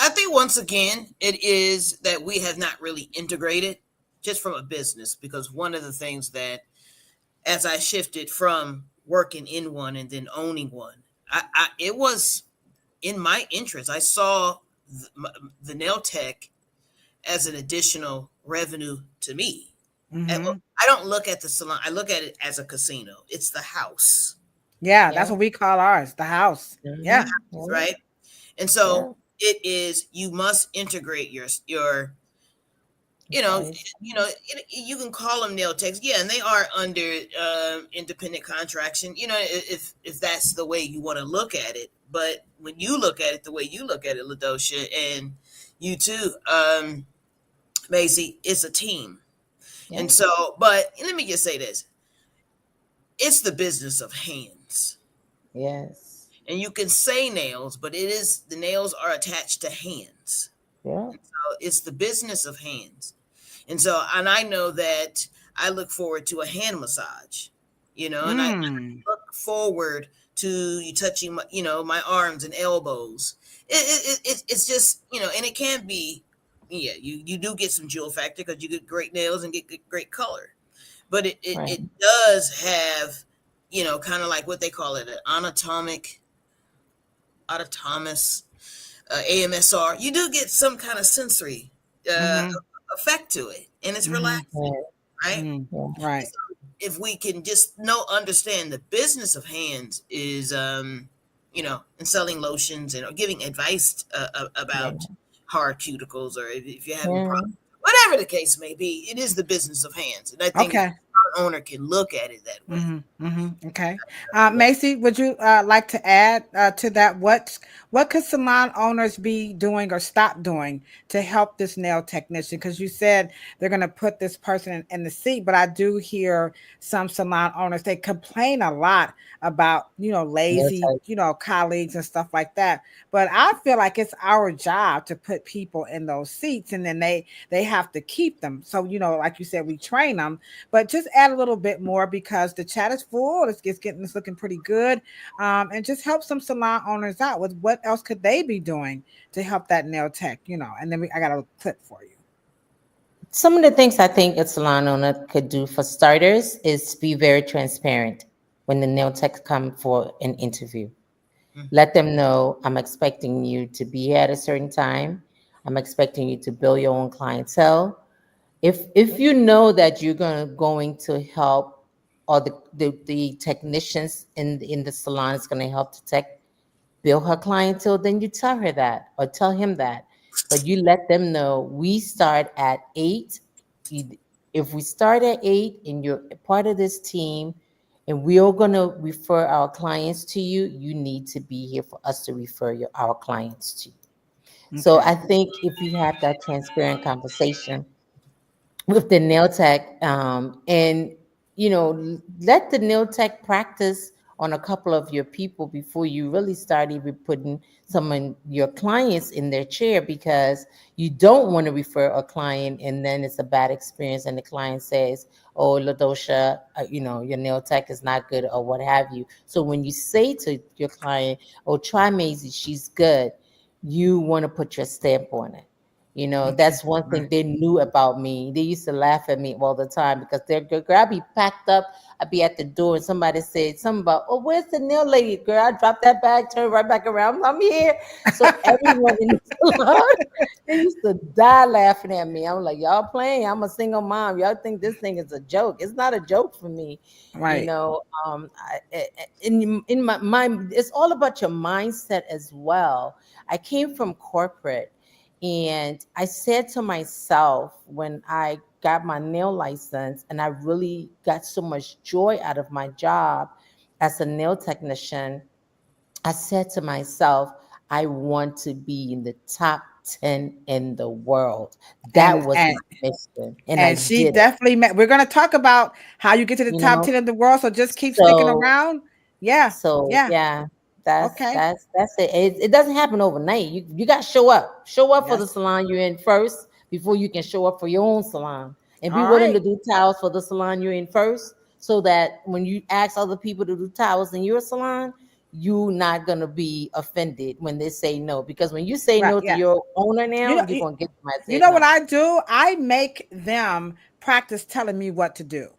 I think once again, it is that we have not really integrated just from a business, because one of the things that, as I shifted from working in one and then owning one, it was in my interest. I saw the nail tech as an additional revenue to me. And Mm-hmm. I don't look at the salon, I look at it as a casino. It's the house, Yeah, that's yeah, what we call ours, the house. Yeah. yeah, right? And yeah, so it is, you must integrate your you know, right, you can call them nail techs, yeah, and they are under independent contraction. If that's the way you want to look at it, but when you look at it the way you look at it, Ladosha, and you too, Maisie, it's a team. yeah, And so, but let me just say this: it's the business of hands. yes, And you can say nails, but the nails are attached to hands. yeah, So it's the business of hands. And so, and I know that I look forward to a hand massage, and I Mm. look forward to you touching my, my arms and elbows. It's just, and it can be, yeah, you do get some jewel factor because you get great nails and get great color, but right, it does have, kind of like what they call it, an autonomous AMSR. You do get some kind of sensory uh, Mm-hmm. effect to it, and it's Mm-hmm. relaxing, right, right? Mm. yeah, Right. So if we can just understand the business of hands is, and selling lotions and or giving advice about yeah, hard cuticles, or if you're having yeah. problems, whatever the case may be, it is the business of hands, and I think if Okay. the owner can look at it that way. Mm-hmm. Mm-hmm. Okay. Macy, would you like to add to that? What could salon owners be doing or stop doing to help this nail technician? Because you said they're going to put this person in the seat, but I do hear some salon owners, they complain a lot about, Nail lazy, tech, colleagues and stuff like that. But I feel like it's our job to put people in those seats, and then they have to keep them. So, like you said, we train them, but just add a little bit more because the chat is full. It's looking pretty good. And just help some salon owners out with what else could they be doing to help that nail tech, and then I got a clip for you. some of the things I think a salon owner could do for starters is be very transparent when the nail techs come for an interview. Mhm. Let them know, I'm expecting you to be here at a certain time. I'm expecting you to build your own clientele. If you know that you're going to help, or the technicians in the salon is going to help the tech build her clientele, then you tell her that or tell him that. But you let them know we start at 8. You, If we start at 8 and you're a part of this team and we are going to refer our clients to you, you need to be here for us to refer our clients to you. So Okay. I think if we have that transparent conversation with the nail tech, and let the nail tech practice on a couple of your people before you really start even putting some of your clients in their chair, because you don't want to refer a client and then it's a bad experience and the client says, oh, Ladosha, your nail tech is not good or what have you. So when you say to your client, oh, try Maisie, she's good, you want to put your stamp on it. Okay. That's one thing Right. they knew about me. They used to laugh at me all the time because girl, I'd be packed up. I'd be at the door and somebody said something about, oh, where's the nail lady? Girl, I dropped that bag, turned right back around. I'm here. So everyone in the salon, they used to die laughing at me. I'm like, y'all playing. I'm a single mom. Y'all think this thing is a joke. It's not a joke for me. Right. In my mind, it's all about your mindset as well. I came from corporate. And I said to myself when I got my nail license, and I really got so much joy out of my job as a nail technician, I said to myself, I want to be in the top 10 in the world. That And was and my mission, and I and she did it, definitely met. We're gonna talk about how you get to the you top know. 10 in the world. So just keep sticking So around. Yeah. So Yeah. yeah, that's Okay. that's that's it. It doesn't happen overnight. You got to show up. Show up for Yes. the salon you're in first before you can show up for your own salon, and be All willing to right. do towels for the salon you're in first, so that when you ask other people to do towels in your salon, you're not gonna be offended when they say no. Because when you say Right. no to Yeah. your owner You now, know. you're gonna get somebody to You say know what no. I do? I make them practice telling me what to do,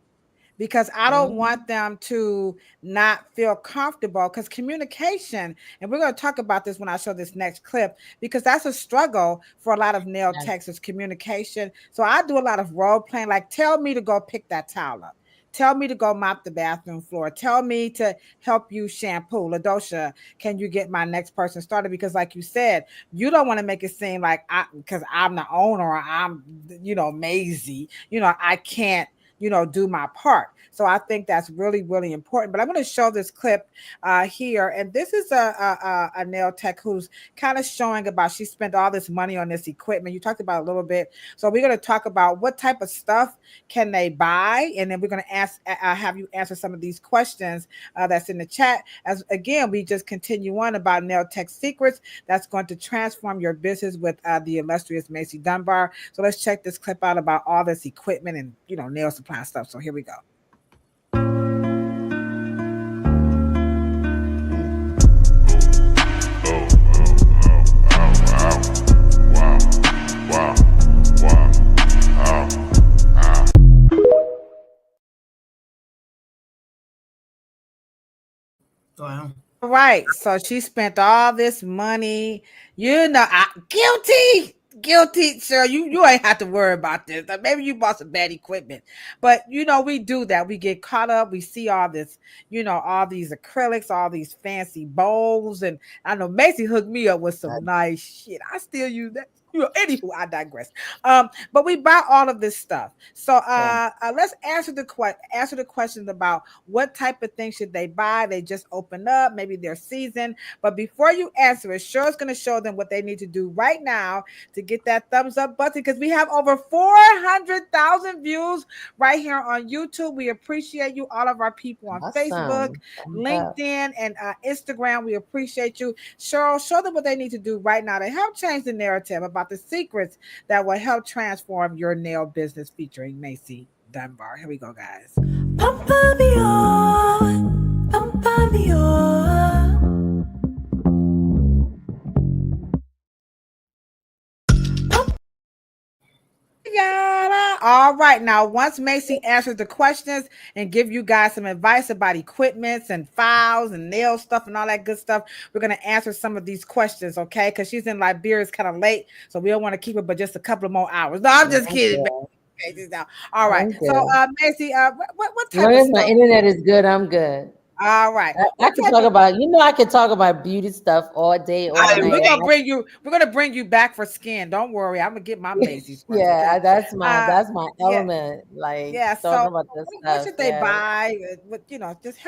because I don't Mhm. want them to not feel comfortable. Because communication, and we're going to talk about this when I show this next clip, because that's a struggle for a lot of nail Yeah, techs is communication. So I do a lot of role playing, like tell me to go pick that towel up. Tell me to go mop the bathroom floor. Tell me to help you shampoo. Ladosha, can you get my next person started? Because, like you said, you don't want to make it seem like because I'm the owner, or I'm, Maisie, I can't, do my part. So I think that's really, really important. But I'm going to show this clip here. And this is a nail tech who's kind of showing about she spent all this money on this equipment. You talked about it a little bit. So we're going to talk about what type of stuff can they buy. And then we're going to have you answer some of these questions that's in the chat. As again, we just continue on about nail tech secrets that's going to transform your business with the illustrious Maisie Dunbar. So let's check this clip out about all this equipment and nail supply stuff. So here we go. Wow. All right. So she spent all this money. Guilty. Guilty, sir. You ain't have to worry about this. Maybe you bought some bad equipment. But we do that. We get caught up. We see all this, all these acrylics, all these fancy bowls. And I know Macy hooked me up with some nice shit. I still use that. Anywho, I digress. But we buy all of this stuff. So yeah. let's answer the questions about what type of things should they buy. They just open up, maybe their season. But before you answer it, Cheryl's going to show them what they need to do right now to get that thumbs up button, because we have over 400,000 views right here on YouTube. We appreciate you, all of our people on Facebook, Awesome. Thumbs up. LinkedIn, and Instagram. We appreciate you. Cheryl, show them what they need to do right now to help change the narrative about the secrets that will help transform your nail business, featuring Maisie Dunbar. Here we go, guys. Pampa me on, pampa me on. All right. Now, once Macy answers the questions and give you guys some advice about equipments and files and nail stuff and all that good stuff, we're going to answer some of these questions, okay? Because she's in Liberia, it's kind of late, so we don't want to keep her but just a couple of more hours. No, I'm just I'm kidding. good. All right. I'm So, good. Macy, what As long type of as my stuff? internet is good, I'm good. All right. I What can type talk of about, I can talk about beauty stuff all day, all I night. we're And gonna bring you, we're gonna bring you back for skin. Don't worry, I'm gonna get my Macy's worth, okay? yeah, that's my Uh that's my yeah, element. Like yeah. talking So about this what stuff. should they Yeah. buy? What just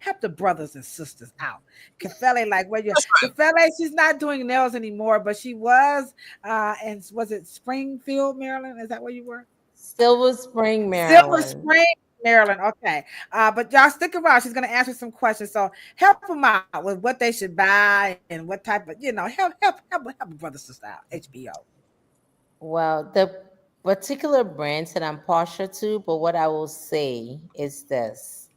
help the brothers and sisters out. Kafele, like where you that's right. Kafele, she's not doing nails anymore, but she was and was it Springfield, Maryland? Is that where you were? Silver Spring, Silver Maryland. Spring, Maryland. Okay. But y'all stick around. She's gonna answer some questions. So help them out with what they should buy and what type of, help a brother sister out. HBO. Well, the particular brands that I'm partial to, but what I will say is this: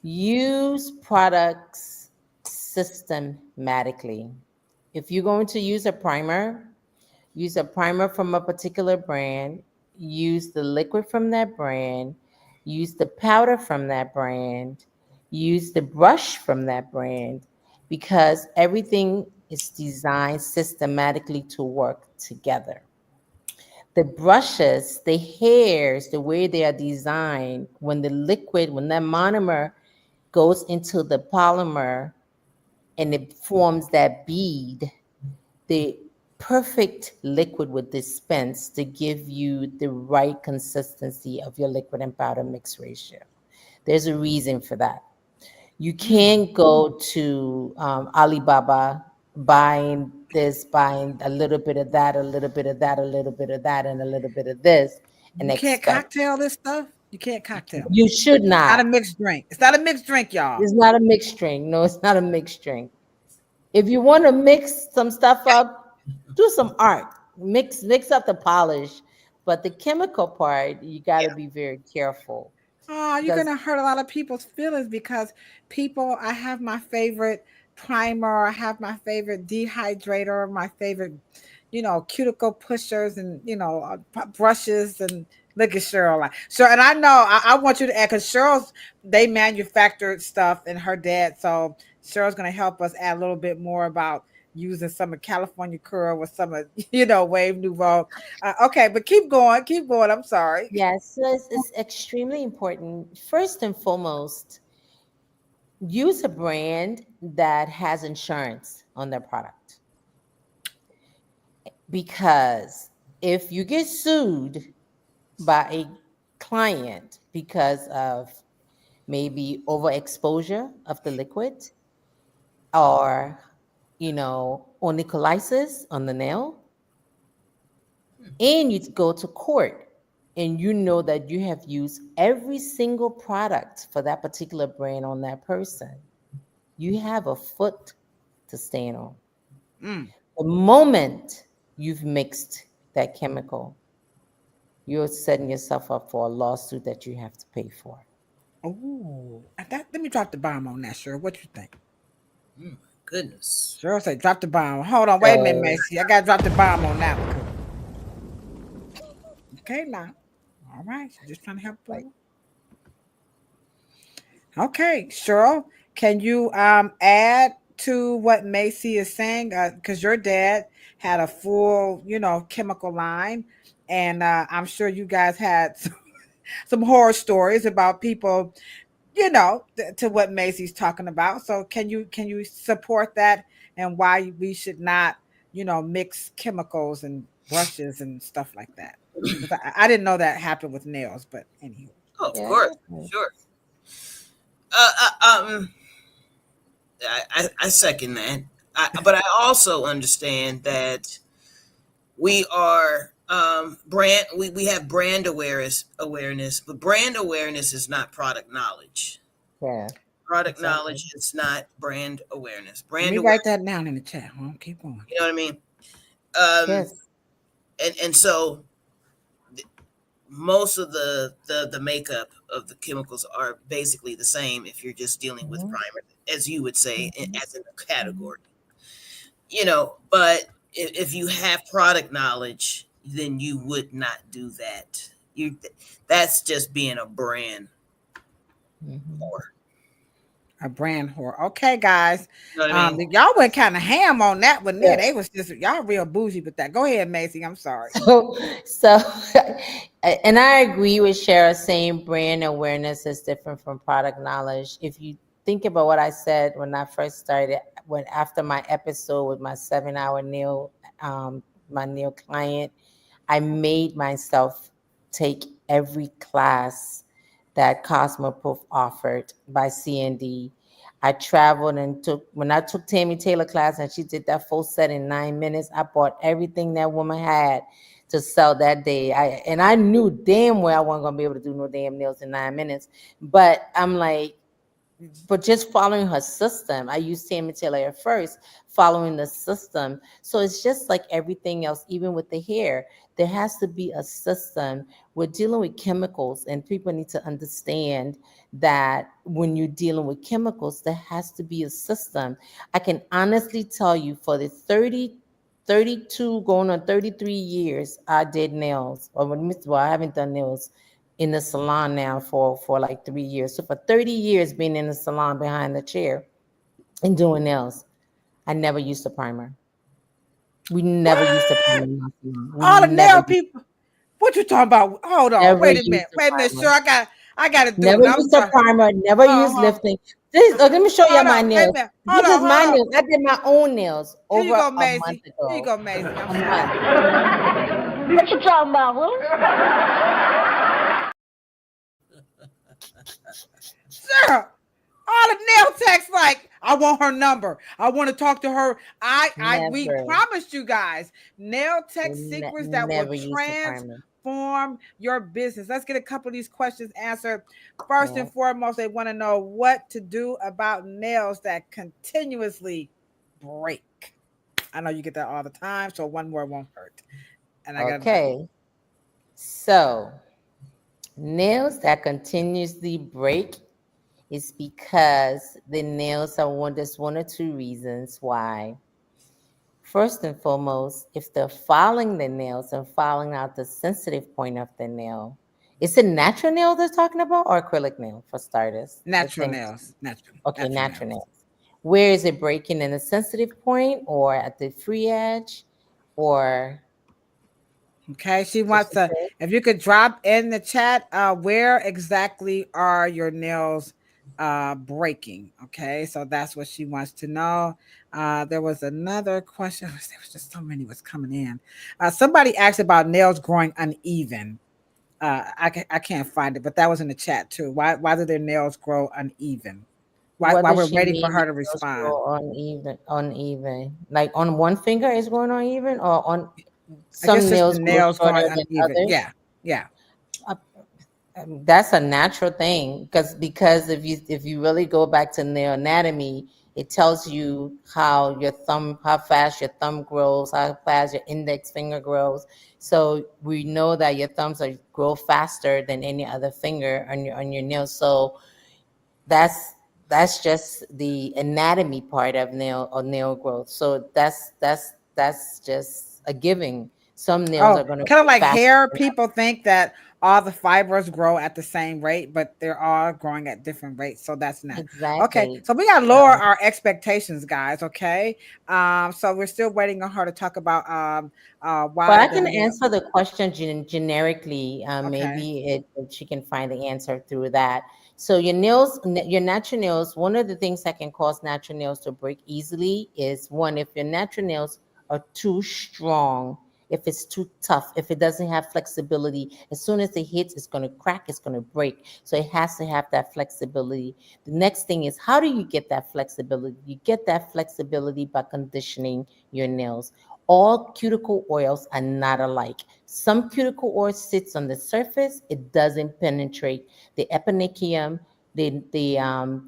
use products systematically. If you're going to use a primer from a particular brand, use the liquid from that brand, use the powder from that brand, use the brush from that brand, because everything is designed systematically to work together. The brushes, the hairs, the way they are designed, when that monomer goes into the polymer and it forms that bead, the perfect liquid would dispense to give you the right consistency of your liquid and powder mix ratio. There's a reason for that. You Mm. can't go to Alibaba buying this, buying a little bit of that, a little bit of that, a little bit of that, and a little bit of this, and You can't expect. cocktail this stuff. You can't cocktail. You should It's not a not. mixed drink. It's not a mixed drink, y'all. It's not a mixed drink. No, it's not a mixed drink. If you want to mix some stuff up, do some art. Mix up the polish, but the chemical part, you got to Yeah. be very careful Oh, you're because gonna hurt a lot of people's feelings because people. I have my favorite primer. I have my favorite dehydrator. My favorite, cuticle pushers and brushes and look at Cheryl. Like sure, and I know I want you to add because Cheryl's they manufactured stuff and her dad. So Cheryl's gonna help us add a little bit more about using some of California Curl with some of Wave Nouveau. Okay, but keep going, keep going. I'm sorry. yes, so it's extremely important. First and foremost, use a brand that has insurance on their product, because if you get sued by a client because of maybe overexposure of the liquid, or onycholysis on the nail, and you go to court and you know that you have used every single product for that particular brand on that person, you have a foot to stand on. Mm. The moment you've mixed that chemical, you're setting yourself up for a lawsuit that you have to pay for. Oh, let me drop the bomb on that, Cheryl. What you think? Oh my goodness. Cheryl say drop the bomb. Hold on, wait a minute, So, Macy. I gotta drop the bomb on that one. Okay, now. All right, she's just trying to help like, brother. Okay, Cheryl, can you add to what Macy is saying? Because your dad had a full, chemical line, and I'm sure you guys had some horror stories about people, to what Macy's talking about. So can you support that and why we should not, mix chemicals and brushes and stuff like that? Because I didn't know that happened with nails, but anywho. Oh, of yeah. course, sure. Uh, uh, um, I second that. But I also understand that we are brand. We have brand awareness, but brand awareness is not product knowledge. Yeah, Product exactly. knowledge is not brand awareness. Let Brand me write awareness. that down in the chat. Hold on, keep going. You know what I mean? Um, Yes. and so most of the makeup of the chemicals are basically the same if you're just dealing with Mhm, primer, as you would say, mhm, as in a mhm. category. But if you have product knowledge, then you would not do that. That's just being a brand Mhm. whore. A brand whore. Okay, guys. You know what I mean? Y'all went kind of ham on that one there. Yeah. They was just y'all real bougie with that. Go ahead, Macy. I'm sorry. So, and I agree with Cheryl saying brand awareness is different from product knowledge. If you think about what I said when I first started, when after my episode with my 7 hour nail, my nail client, I made myself take every class that Cosmoproof offered by CND. I traveled and took, when I took Tammy Taylor class and she did that full set in 9 minutes, I bought everything that woman had to sell that day. I knew damn well I wasn't gonna be able to do no damn nails in 9 minutes. But I'm like, but just following her system. I used Tammy Taylor at first, following the system. So it's just like everything else, even with the hair, there has to be a system. We're dealing with chemicals, and people need to understand that when you're dealing with chemicals, there has to be a system. I can honestly tell you for the 32 going on 33 years I did nails. Well, I haven't done nails in the salon now for like 3 years. So for 30 years being in the salon behind the chair and doing nails, I never used a primer. We never used a What? primer in my salon. We All the never nail used, people. What you talking about? Hold on. never Wait a used minute. a Wait a minute. primer. Sure, I got to do Never it. I'm used a sorry. primer, never used Hold, lifting. This, let me show you hold my on. Wait a nails. minute. This is Hold my on. nails. I did my own nails Here you over go, a month Maisie. Here you ago. go, Maisie. I'm A sorry. month. What you talking about, Willis? Sure. All the nail techs like, I want her number. I want to talk to her. We Never. promised you guys nail tech secrets that will Never used a primer. transform your business. Let's get a couple of these questions answered. First Yeah. and foremost, they want to know what to do about nails that continuously break. I know you get that all the time, so one more won't hurt. And I got another. Okay. So nails that continuously break is because the nails are one. There's one or two reasons why. First and foremost, if they're filing the nails and filing out the sensitive point of the nail, is it natural nail they're talking about or acrylic nail for starters? The Natural thing. nails. Okay, Natural natural nails. nails. Where is it breaking in the sensitive point or at the free edge or Okay, she what wants she to. said? If you could drop in the chat, where exactly are your nails breaking? Okay, so that's what she wants to know. There was another question. There was just so many was coming in. Somebody asked about nails growing uneven. I can't find it, but that was in the chat too. Why do their nails grow uneven? What Why does we're she waiting for mean her to the nails respond? grow uneven? Uneven. Like on one finger is going uneven or on I guess some just the nails grow nails shorter growing than uneven. others? Yeah, yeah. Uh, That's a natural thing because if you really go back to nail anatomy, it tells you how fast your thumb grows, how fast your index finger grows. So we know that your thumbs grow faster than any other finger on your nails. So that's that's just the anatomy part of nail growth. So that's just a giving. Some nails Oh, are going to kind of grow like faster hair. than People think that all the fibers grow at the same rate, but they're all growing at different rates. So that's not others. okay. Exactly. So we gotta lower So, our expectations, guys. Okay. So we're still waiting on her to talk about but why I the can nail. answer the question generically. Okay. Maybe she can find the answer through that. So your nails, your natural nails, one of the things that can cause natural nails to break easily is one, if your natural nails are too strong, if it's too tough, if it doesn't have flexibility, as soon as it hits, it's going to crack, it's going to break. So it has to have that flexibility. The next thing is, how do you get that flexibility? You get that flexibility by conditioning your nails. All cuticle oils are not alike. Some cuticle oil sits on the surface, it doesn't penetrate the eponychium, the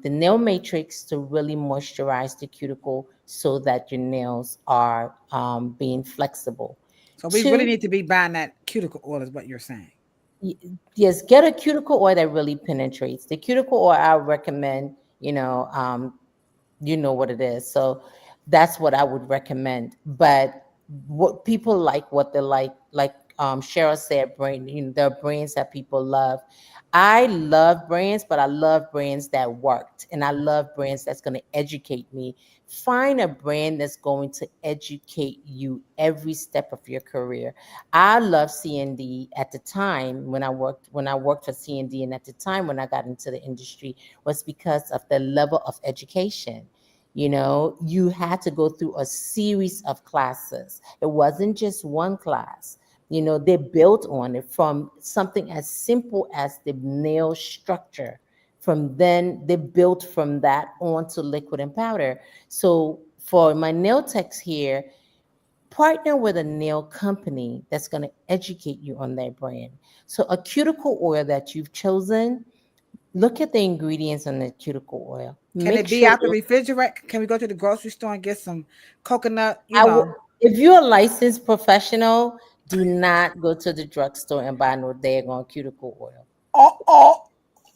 nail matrix to really moisturize the cuticle so that your nails are being flexible. So we really Two, need to be buying that cuticle oil, is what you're saying. y- yes, get a cuticle oil that really penetrates. The cuticle oil I recommend, you know what it is. So that's what I would recommend. But what people like, what they like Cheryl said, brand, there are brands that people love. I love brands, but I love brands that worked, and I love brands that's going to educate me. Find a brand that's going to educate you every step of your career. I love CND at the time when I worked for CND, and at the time when I got into the industry was because of the level of education. You had to go through a series of classes. It wasn't just one class. They built on it from something as simple as the nail structure. From then, they built from that onto liquid and powder. So for my nail techs here, partner with a nail company that's going to educate you on their brand. So a cuticle oil that you've chosen, look at the ingredients on the cuticle oil. Can Make it be sure out the refrigerator? Can we go to the grocery store and get some coconut? I would, if you're a licensed professional, do not go to the drugstore and buy no daggone cuticle oil. Oh, oh,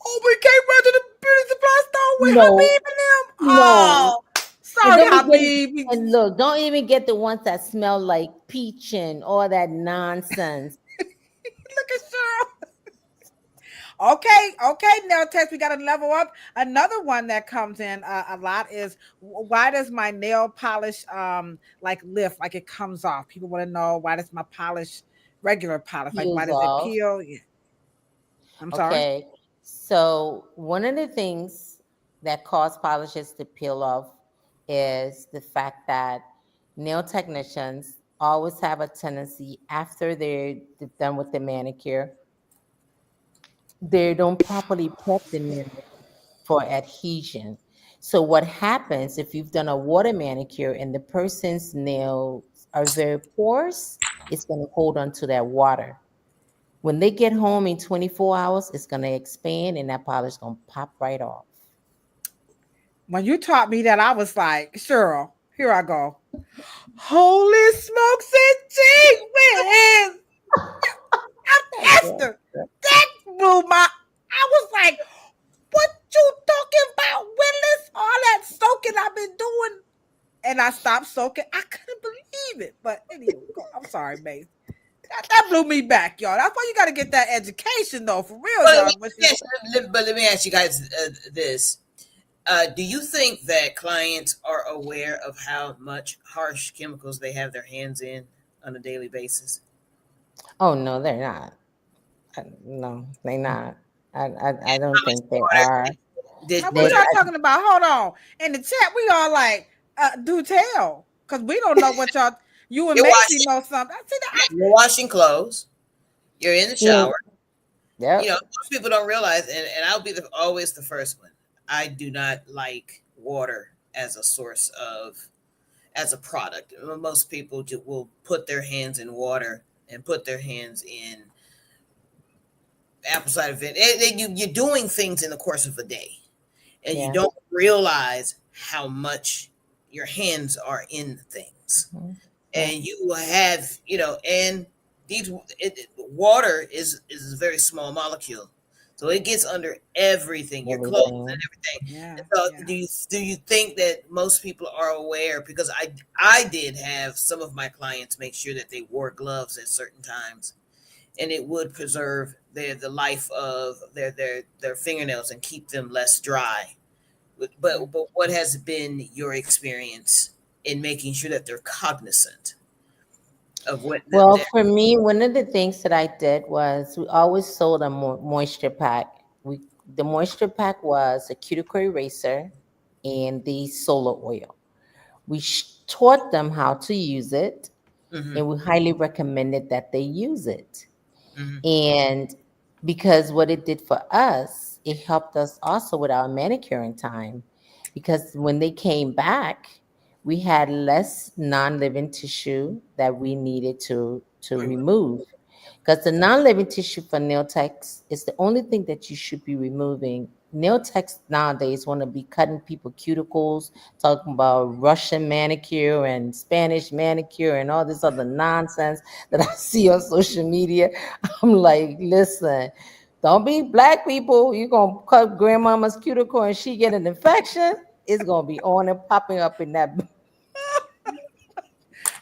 oh, we can't run to the beauty supply store with No, Habib and them. no. Oh, And sorry, don't be getting, Habib. and look, don't even get the ones that smell like peach and all that nonsense. Look at Cheryl. Okay, okay, nail test. We got to level up. Another one that comes in a lot is why does my nail polish like lift, like it comes off? People want to know why does my polish, regular polish, like why Peels does it off. peel? Yeah. I'm sorry. Okay. So one of the things that cause polishes to peel off is the fact that nail technicians always have a tendency after they're done with the manicure, they don't properly prep the nail for adhesion. So what happens if you've done a water manicure and the person's nails are very porous, it's going to hold on to that water. When they get home in 24 hours, it's going to expand and that polish is going to pop right off. When you taught me that, I was like, Cheryl, here I go. Holy smokes and cheese whiz! Esther, that blew my. I was like, what you talking about, Willis? All that soaking I've been doing, and I stopped soaking. I couldn't believe it. But anyway, I'm sorry, Mace. That blew me back, y'all. That's why you got to get that education, though, for real, But y'all. let me ask you guys this. Do you think that clients are aware of how much harsh chemicals they have their hands in on a daily basis? Oh, no, they're not. No, they're not. I don't How much think they water are. Now, They, what does y'all talking about? Hold on. In the chat, we all like, do tell. Because we don't know what y'all, you and you're Macy washing know something. I see that. you're washing clothes, you're in the you shower. yep. Most people don't realize, and I'll be always the first one. I do not like water as a source of as a product. Most people will put their hands in water and put their hands in apple cider vinegar. You're doing things in the course of a day, and you Yeah. don't realize how much your hands are in things. Mhm. Yeah. And you will have, and water is a very small molecule, so it gets under everything, your clothes and Everything. everything. Yeah, And so yeah. do you think that most people are aware? Because I did have some of my clients make sure that they wore gloves at certain times, and it would preserve the life of their fingernails and keep them less dry. But what has been your experience in making sure that they're cognizant of what Well, for me, one of the things that I did was we always sold a moisture pack. The moisture pack was a cuticle eraser and the solar oil. We taught them how to use it, hmm and we highly recommended that they use it. hmm And because what it did for us, it helped us also with our manicuring time. Because when they came back, we had less non-living tissue that we needed to remove. Because the non-living tissue for nail techs is the only thing that you should be removing. Nail techs nowadays want to be cutting people cuticles, talking about Russian manicure and Spanish manicure and all this other nonsense that I see on social media. I'm like, listen, don't be black people. You're going to cut grandmama's cuticle and she get an infection. It's going to be on and popping up in that.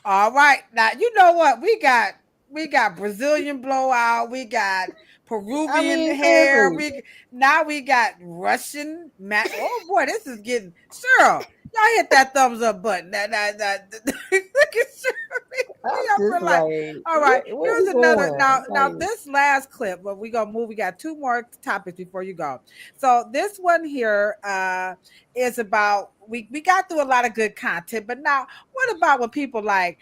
All right. Now, you know what? We got We got Brazilian blowout. We got I Peruvian mean, hair. seriously, Now we got Russian. Oh boy, this is getting Cheryl. Y'all hit that thumbs up button. Look at Cheryl. I'm We up just here like, like, all right. what are Here's we another. Now, doing? now Like, this last clip. But we gonna move. We got two more topics before you go. So this one here is about we got through a lot of good content, but now what about when people like?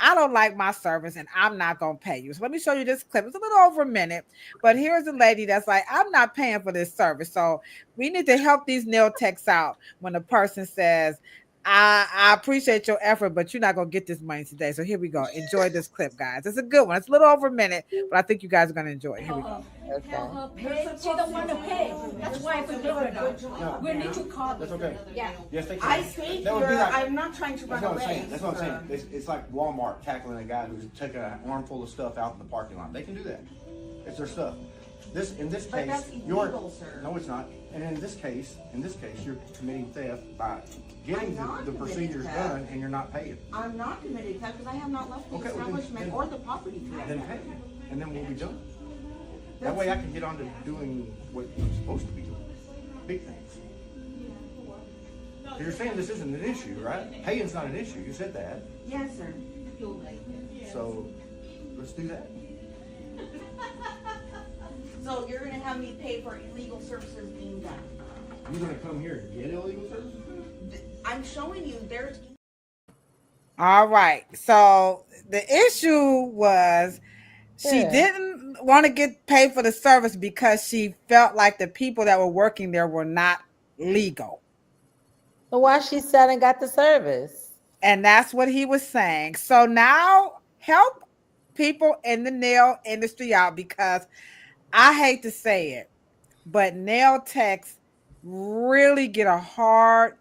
I don't like my service and I'm not going to pay you. So let me show you this clip. It's a little over a minute, but here's a lady that's like, I'm not paying for this service. So we need to help these nail techs out when a person says, I appreciate your effort, but you're not going to get this money today. So here we go. Enjoy this clip, guys. It's a good one. It's a little over a minute, but I think you guys are going to enjoy it. Here we go. okay. Pay. She don't want to pay. That's why we do it. No, We need to call. that's okay. Yeah. Yes, they can. I stayed That would be here. like- I'm not trying to That's run what I'm away. saying. That's what I'm saying. It's like Walmart tackling a guy who's taking an armful of stuff out in the parking lot. They can do that. It's their stuff. In this But case, that's illegal, sir. no, it's not. And in this case, you're committing theft by getting I'm not the committing procedures theft. done, and you're not paying. I'm not committing theft because I have not left the Okay, well, then- establishment then- or the property today. Then pay, and then we'll be done. That way, I can get on to doing what I'm supposed to be doing. Big things. So you're saying this isn't an issue, right? Paying's not an issue. You said that. Yes, sir. So let's do that. So you're gonna have me pay for illegal services being done. You're gonna come here and get illegal services? I'm showing you there's. All right. So the issue was she Yeah. didn't want to get paid for the service because she felt like the people that were working there were not legal. So why she sat and got the service? And that's what he was saying. So now help people in the nail industry out, because I hate to say it, but nail techs really get a hard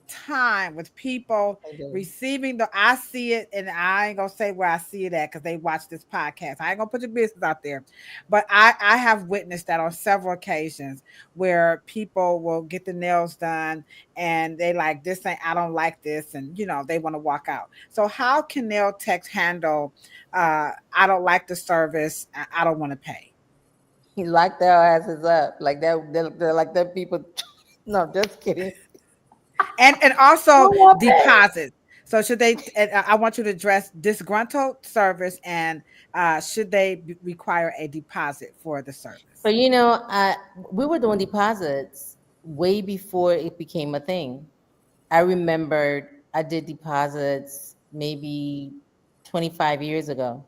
time with people I do. receiving I see it, and I ain't gonna say where I see it at because they watch this podcast. I ain't gonna put your business out there, but I have witnessed that on several occasions where people will get the nails done and they like, this ain't, I don't like this, and they want to walk out. So how can nail techs handle I don't like the service, I don't want to pay? He locked their asses up like that. They're like that people. No, just kidding. And also Oh, okay. deposits. So should they? And I want you to address disgruntled service, and should they require a deposit for the service? But we were doing deposits way before it became a thing. I remembered I did deposits maybe 25 years ago.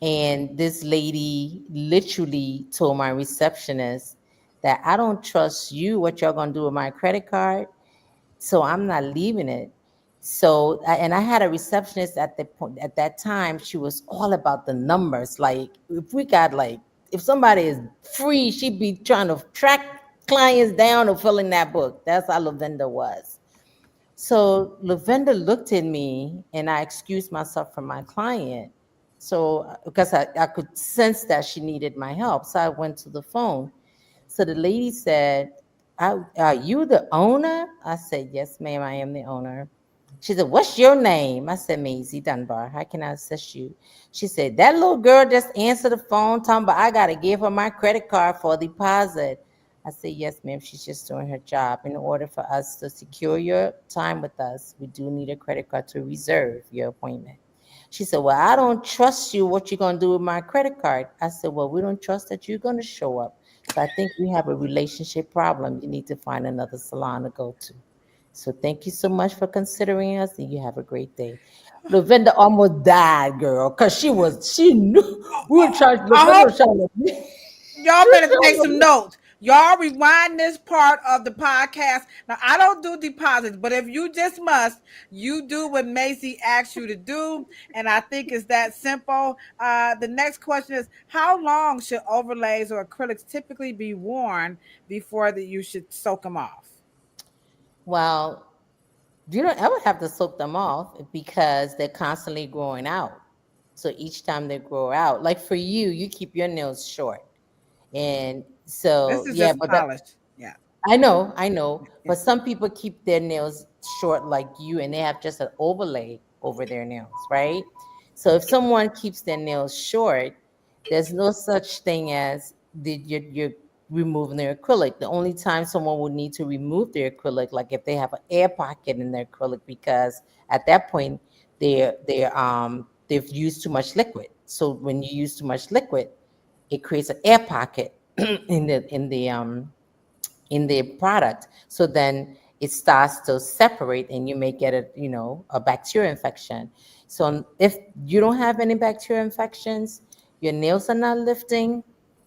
And this lady literally told my receptionist that I don't trust you, what y'all gonna do with my credit card. So I'm not leaving it. So, and I had a receptionist at that time, she was all about the numbers. Like if somebody is free, she'd be trying to track clients down or filling that book. That's how Lavenda was. So Lavenda looked at me and I excused myself from my client. So because I could sense that she needed my help. So I went to the phone. So the lady said, are you the owner? I said, yes, ma'am, I am the owner. She said, what's your name? I said, Maisie Dunbar. How can I assist you? She said, that little girl just answered the phone talking about I got to give her my credit card for a deposit. I said, yes, ma'am, she's just doing her job. In order for us to secure your time with us, we do need a credit card to reserve your appointment. She said, well, I don't trust you. What you going to do with my credit card? I said, well, we don't trust that you're going to show up. So I think we have a relationship problem. You need to find another salon to go to. So thank you so much for considering us, and you have a great day. Lavenda almost died, girl, because she knew we were trying. Y'all better take some notes. Y'all rewind this part of the podcast. Now, I don't do deposits, but if you just must, you do what Macy asked you to do. And I think it's that simple. The next question is, how long should overlays or acrylics typically be worn before that you should soak them off? Well, you don't ever have to soak them off because they're constantly growing out. So each time they grow out, like for you, you keep your nails short. And so, This is yeah, just but polished. Yeah. I know. But some people keep their nails short like you, and they have just an overlay over their nails, right? So if someone keeps their nails short, there's no such thing as you're removing their acrylic. The only time someone would need to remove their acrylic, like if they have an air pocket in their acrylic, because at that point they've used too much liquid. So when you use too much liquid, it creates an air pocket in the product. So then it starts to separate and you may get a bacteria infection. So if you don't have any bacteria infections, your nails are not lifting,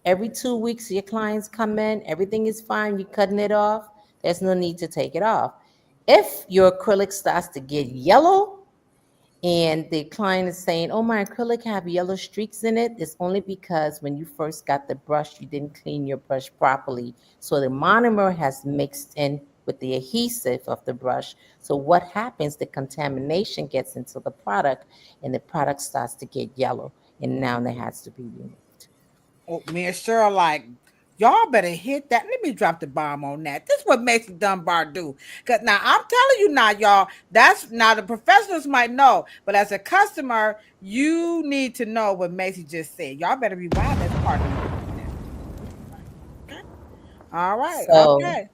every 2 weeks your clients come in, everything is fine, you're cutting it off, there's no need to take it off. If your acrylic starts to get yellow, and the client is saying, "Oh, my acrylic have yellow streaks in it," it's only because when you first got the brush, you didn't clean your brush properly. So the monomer has mixed in with the adhesive of the brush. So what happens, the contamination gets into the product and the product starts to get yellow, and now it has to be removed. Oh, me and Cheryl, like, y'all better hit that. Let me drop the bomb on that. This is what Maisie Dunbar do. Cause now I'm telling you now, y'all, that's now the professionals might know, but as a customer, you need to know what Maisie just said. Y'all better rewind this part. Okay. All right. So Okay.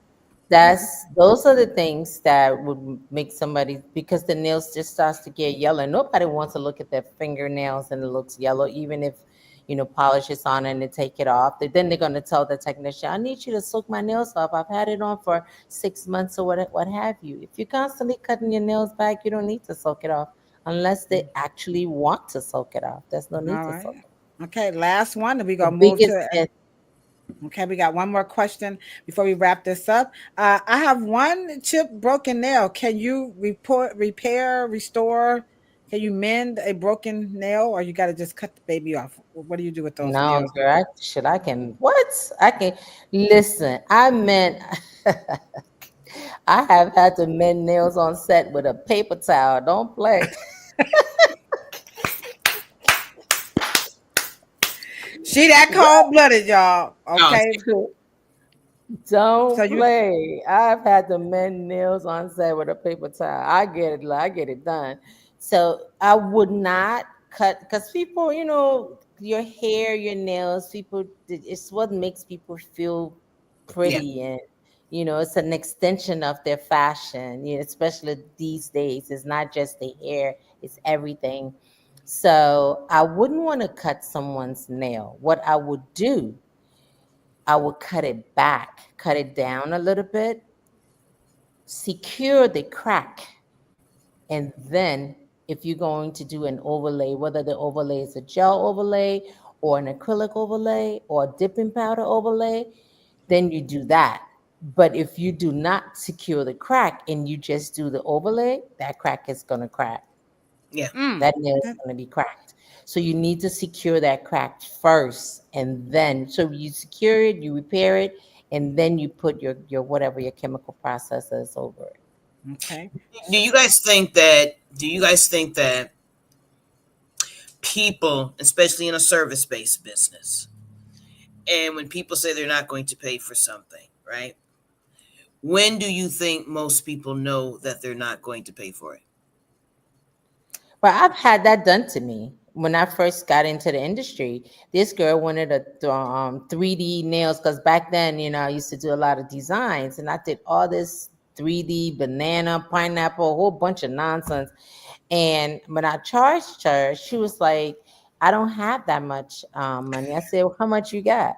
those are the things that would make somebody, because the nails just starts to get yellow. Nobody wants to look at their fingernails and it looks yellow, even if polish is on and they take it off. Then they're going to tell the technician, "I need you to soak my nails off. I've had it on for 6 months," or what have you. If you're constantly cutting your nails back, you don't need to soak it off unless they actually want to soak it off. There's no need All to right. soak it. Okay. Last one, and we The gonna move biggest to. myth. Okay, we got one more question before we wrap this up. I have one chip broken nail. Can you repair, restore? Can you mend a broken nail, or you got to just cut the baby off? What do you do with those No, nails? girl, I can, what? I can, listen, I meant, I have had to mend nails on set with a paper towel. Don't play. She that cold blooded, y'all. Oh, Okay, so Don't you play. I've had to mend nails on set with a paper towel. I get it. I get it done. So I would not cut, because people, your hair, your nails, people, it's what makes people feel yeah. pretty, and it's an extension of their fashion. Especially these days, it's not just the hair; it's everything. So I wouldn't want to cut someone's nail. What I would do, I would cut it back, cut it down a little bit, secure the crack, and then if you're going to do an overlay, whether the overlay is a gel overlay or an acrylic overlay or a dipping powder overlay, then you do that. But if you do not secure the crack and you just do the overlay, that crack is going to crack. Yeah. That nail is going to be cracked. So you need to secure that crack first, and then so you secure it, you repair it, and then you put your whatever your chemical process is over it. okay? Do you guys think that people, especially in a service-based business, and when people say they're not going to pay for something, right? When do you think most people know that they're not going to pay for it? But I've had that done to me when I first got into the industry. This girl wanted a 3D nails, because back then, I used to do a lot of designs, and I did all this 3D banana, pineapple, a whole bunch of nonsense. And when I charged her, she was like, "I don't have that much money." I said, "Well, how much you got?"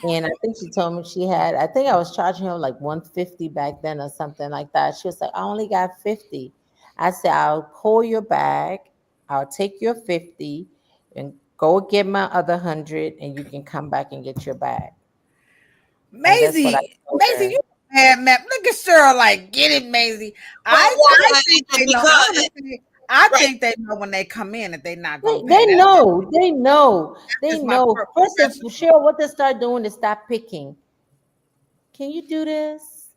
And I think she told me she had, I think I was charging her like 150 back then or something like that. She was like, "I only got 50." I said, "I'll call your bag. I'll take your 50 and go get my other 100, and you can come back and get your bag." And that's what I told Maisie, her. you mad, man. Look at Cheryl, like, get it, Maisie. Well, I why? think they know. Because I right. think they know when they come in that they're not They, gonna pay. they know, they know, they That's my know. First of all, professional. sure, what they start doing is start picking. "Can you do this?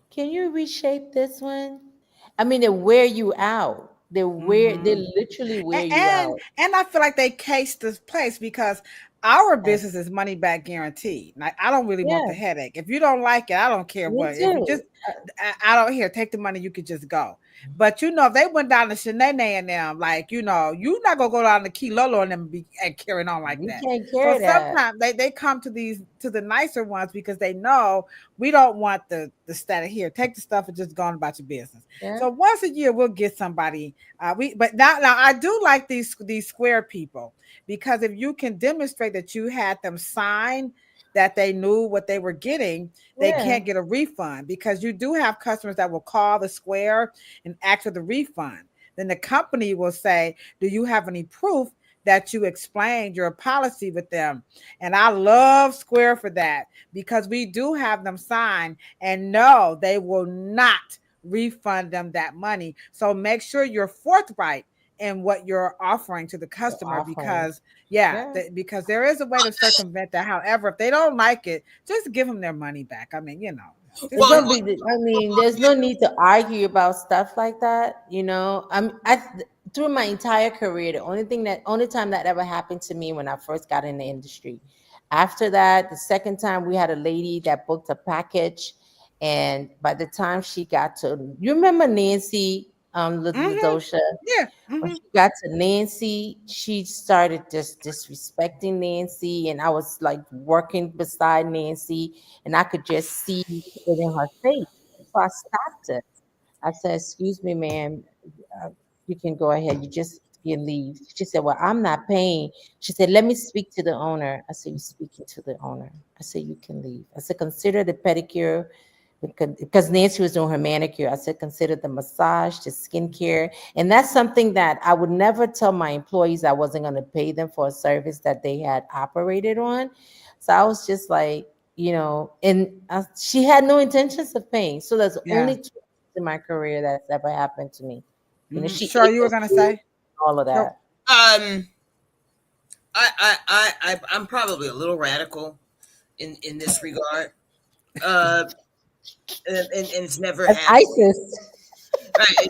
Can you reshape this one?" I mean, they wear you out. They Mm-hmm. literally wear you And out. and I feel like they case this place because our Yes. business is money back guaranteed. Like I don't really want the Yes, headache. If you don't like it, I don't care me what. If you just, too. I don't here take the money. You could just go. But if they went down to Shanae and them, like, you're not gonna go down to Key Lolo and them and carrying on like You that. can't So carry that. sometimes they come to the nicer ones because they know we don't want the static here. Take the stuff and just go on about your business. Yeah. So once a year we'll get somebody. But now I do like these square people, because if you can demonstrate that you had them sign that they knew what they were getting, they Yeah. can't get a refund, because you do have customers that will call the square and ask for the refund. Then the company will say, do you have any proof that you explained your policy with them? And I love Square for that, because we do have them sign, and no, they will not refund them that money. So make sure you're forthright in what you're offering to the customer, Offering. because Yeah. because there is a way to circumvent that. However, if they don't like it, just give them their money back. I mean, just It's Well, no big deal. I mean, there's no need to argue about stuff like that. Through my entire career, the only time that ever happened to me when I first got in the industry. After that, the second time we had a lady that booked a package, and by the time she got to, you remember Nancy, Ladosha? yeah. When she got to Nancy, she started just disrespecting Nancy, and I was like working beside Nancy, and I could just see it in her face. So I stopped her. I said, "Excuse me, ma'am, uh, you can go ahead. You leave." She said, "Well, I'm not paying." She said, "Let me speak to the owner." I said, "You're speaking to the owner." I said, "You can leave." I said, "Consider the pedicure." Because Nancy was doing her manicure, I said, consider the massage, the skincare. And that's something that I would never tell my employees I wasn't going to pay them for a service that they had operated on. So I was just like, and she had no intentions of paying. So that's Yeah. only two times in my career that's ever happened to me. She Sure, ate you were the gonna food, say. all of Sure. that. I'm probably a little radical in this regard. Uh, and it's never That's happened. ISIS. Right?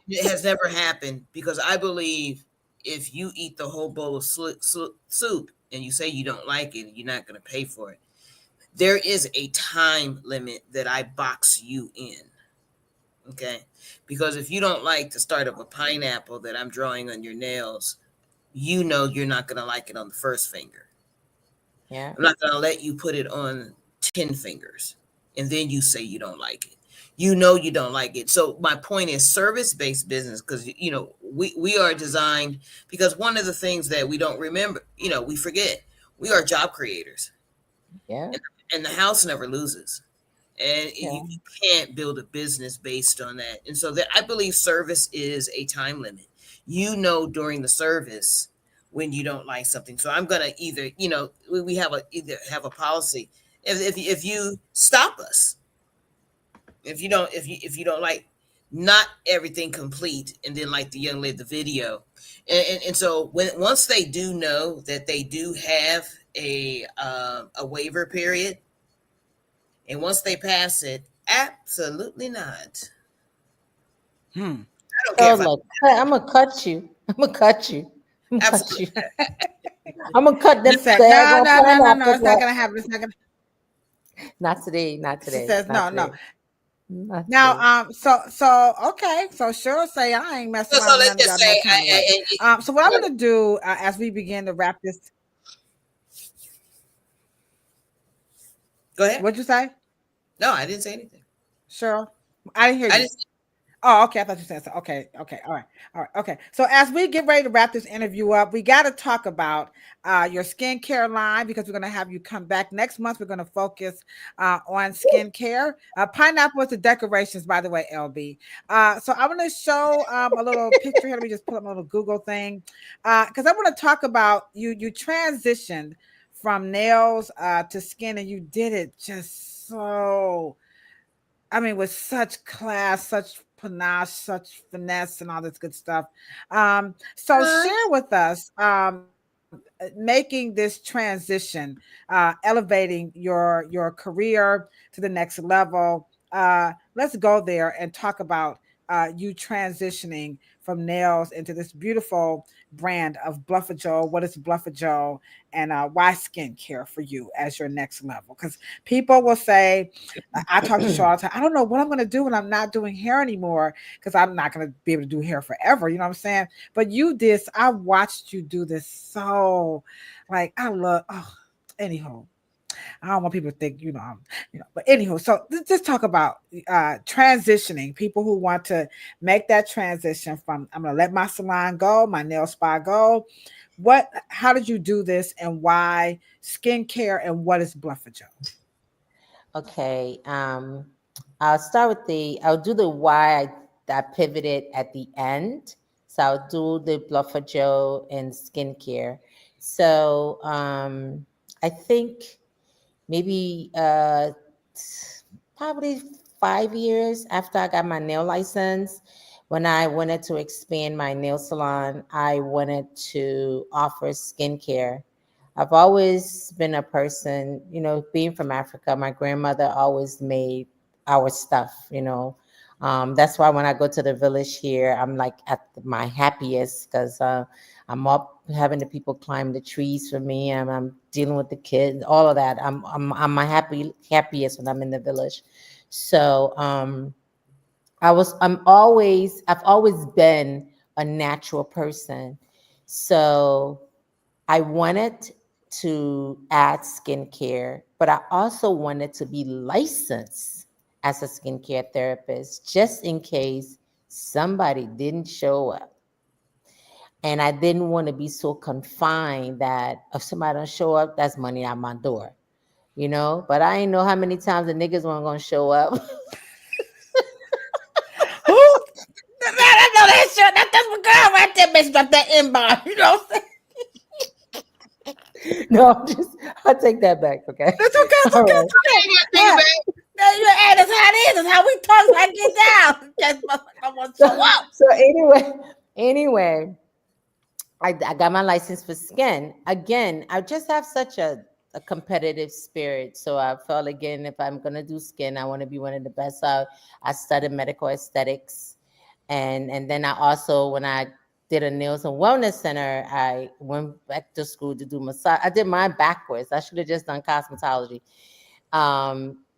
It has never happened, because I believe if you eat the whole bowl of soup and you say you don't like it, you're not going to pay for it. There is a time limit that I box you in. Okay, because if you don't like the start of a pineapple that I'm drawing on your nails, you're not going to like it on the first finger. Yeah. I'm not going to let you put it on 10 fingers and then you say you don't like it. You don't like it. So my point is service-based business, because we are designed, because one of the things that we don't remember, we forget, we are job creators, Yeah. and the house never loses. And Yeah. you can't build a business based on that. And so that, I believe service is a time limit. During the service when you don't like something. So I'm gonna either, we have a policy. If you stop us, if you don't like, not everything complete, and then like the young lady, the video, and so once they do know that they do have a waiver period, and once they pass it, absolutely not. I don't So care if I like, "Hey, I'm gonna cut you. I'm gonna cut you. I'm gonna cut absolutely. you. I'm gonna cut She them said, the no, egg no, no, no, no. pineapple, It's not but gonna happen. It's not gonna. not today, not She today, says, not no, no. today, not Now, today." so okay, so Cheryl say I ain't messing So around with let's none of just y'all no say, kind of way. So what I'm gonna do as we begin to wrap this, go ahead. what'd you say, No, I didn't say anything. Cheryl? I didn't hear I you. didn't. Oh, okay. I thought you said so. Okay, okay, all right, okay. So as we get ready to wrap this interview up, we got to talk about your skincare line, because we're going to have you come back next month. We're going to focus on skincare. Pineapple is the decorations, by the way, LB. So I'm going to show a little picture here. Let me just pull up a little Google thing, because I want to talk about you. You transitioned from nails to skin, and you did it just so. I mean, with such class, such panache, such finesse, and all this good stuff. So share with us making this transition, elevating your career to the next level. Let's go there and talk about you transitioning from nails into this beautiful brand of Bluffajo. What is Bluffajo, and why skincare for you as your next level? Because people will say, I talk to Cheryl all the time. I don't know what I'm going to do when I'm not doing hair anymore because I'm not going to be able to do hair forever. You know what I'm saying? But you did. I watched you do this so, like I love. Oh, anyhow. I don't want people to think, but anywho, so let's just talk about transitioning. People who want to make that transition from I'm gonna let my salon go, my nail spa go. How did you do this, and why skincare, and what is Bluffajo? Okay. I'll do the why I pivoted at the end. So I'll do the Bluffajo and skincare. So I think maybe probably 5 years after I got my nail license, when I wanted to expand my nail salon, I wanted to offer skincare. I've always been a person, being from Africa, my grandmother always made our stuff, That's why when I go to the village here, I'm like at my happiest because I'm up having the people climb the trees for me, and I'm dealing with the kids, all of that. I'm my happiest when I'm in the village. So I've always been a natural person. So I wanted to add skincare, but I also wanted to be licensed as a skincare therapist just in case somebody didn't show up. And I didn't want to be so confined that if somebody don't show up, that's money out my door, But I didn't know how many times the niggas weren't going to show up. Who? I know that shit. That's my girl right there, bitch. Got that inbox. You know what I'm saying? No, I'll take that back, okay? It's okay. It's All okay. right. It's okay. Yeah. Hey, that's how it is. That's how we talk. That's how I get down. I want to show up. So anyway, I got my license for skin. Again, I just have such a competitive spirit. So I felt, again, if I'm going to do skin, I want to be one of the best. So I studied medical aesthetics. And then I also, when I did a nails and wellness center, I went back to school to do massage. I did mine backwards. I should have just done cosmetology.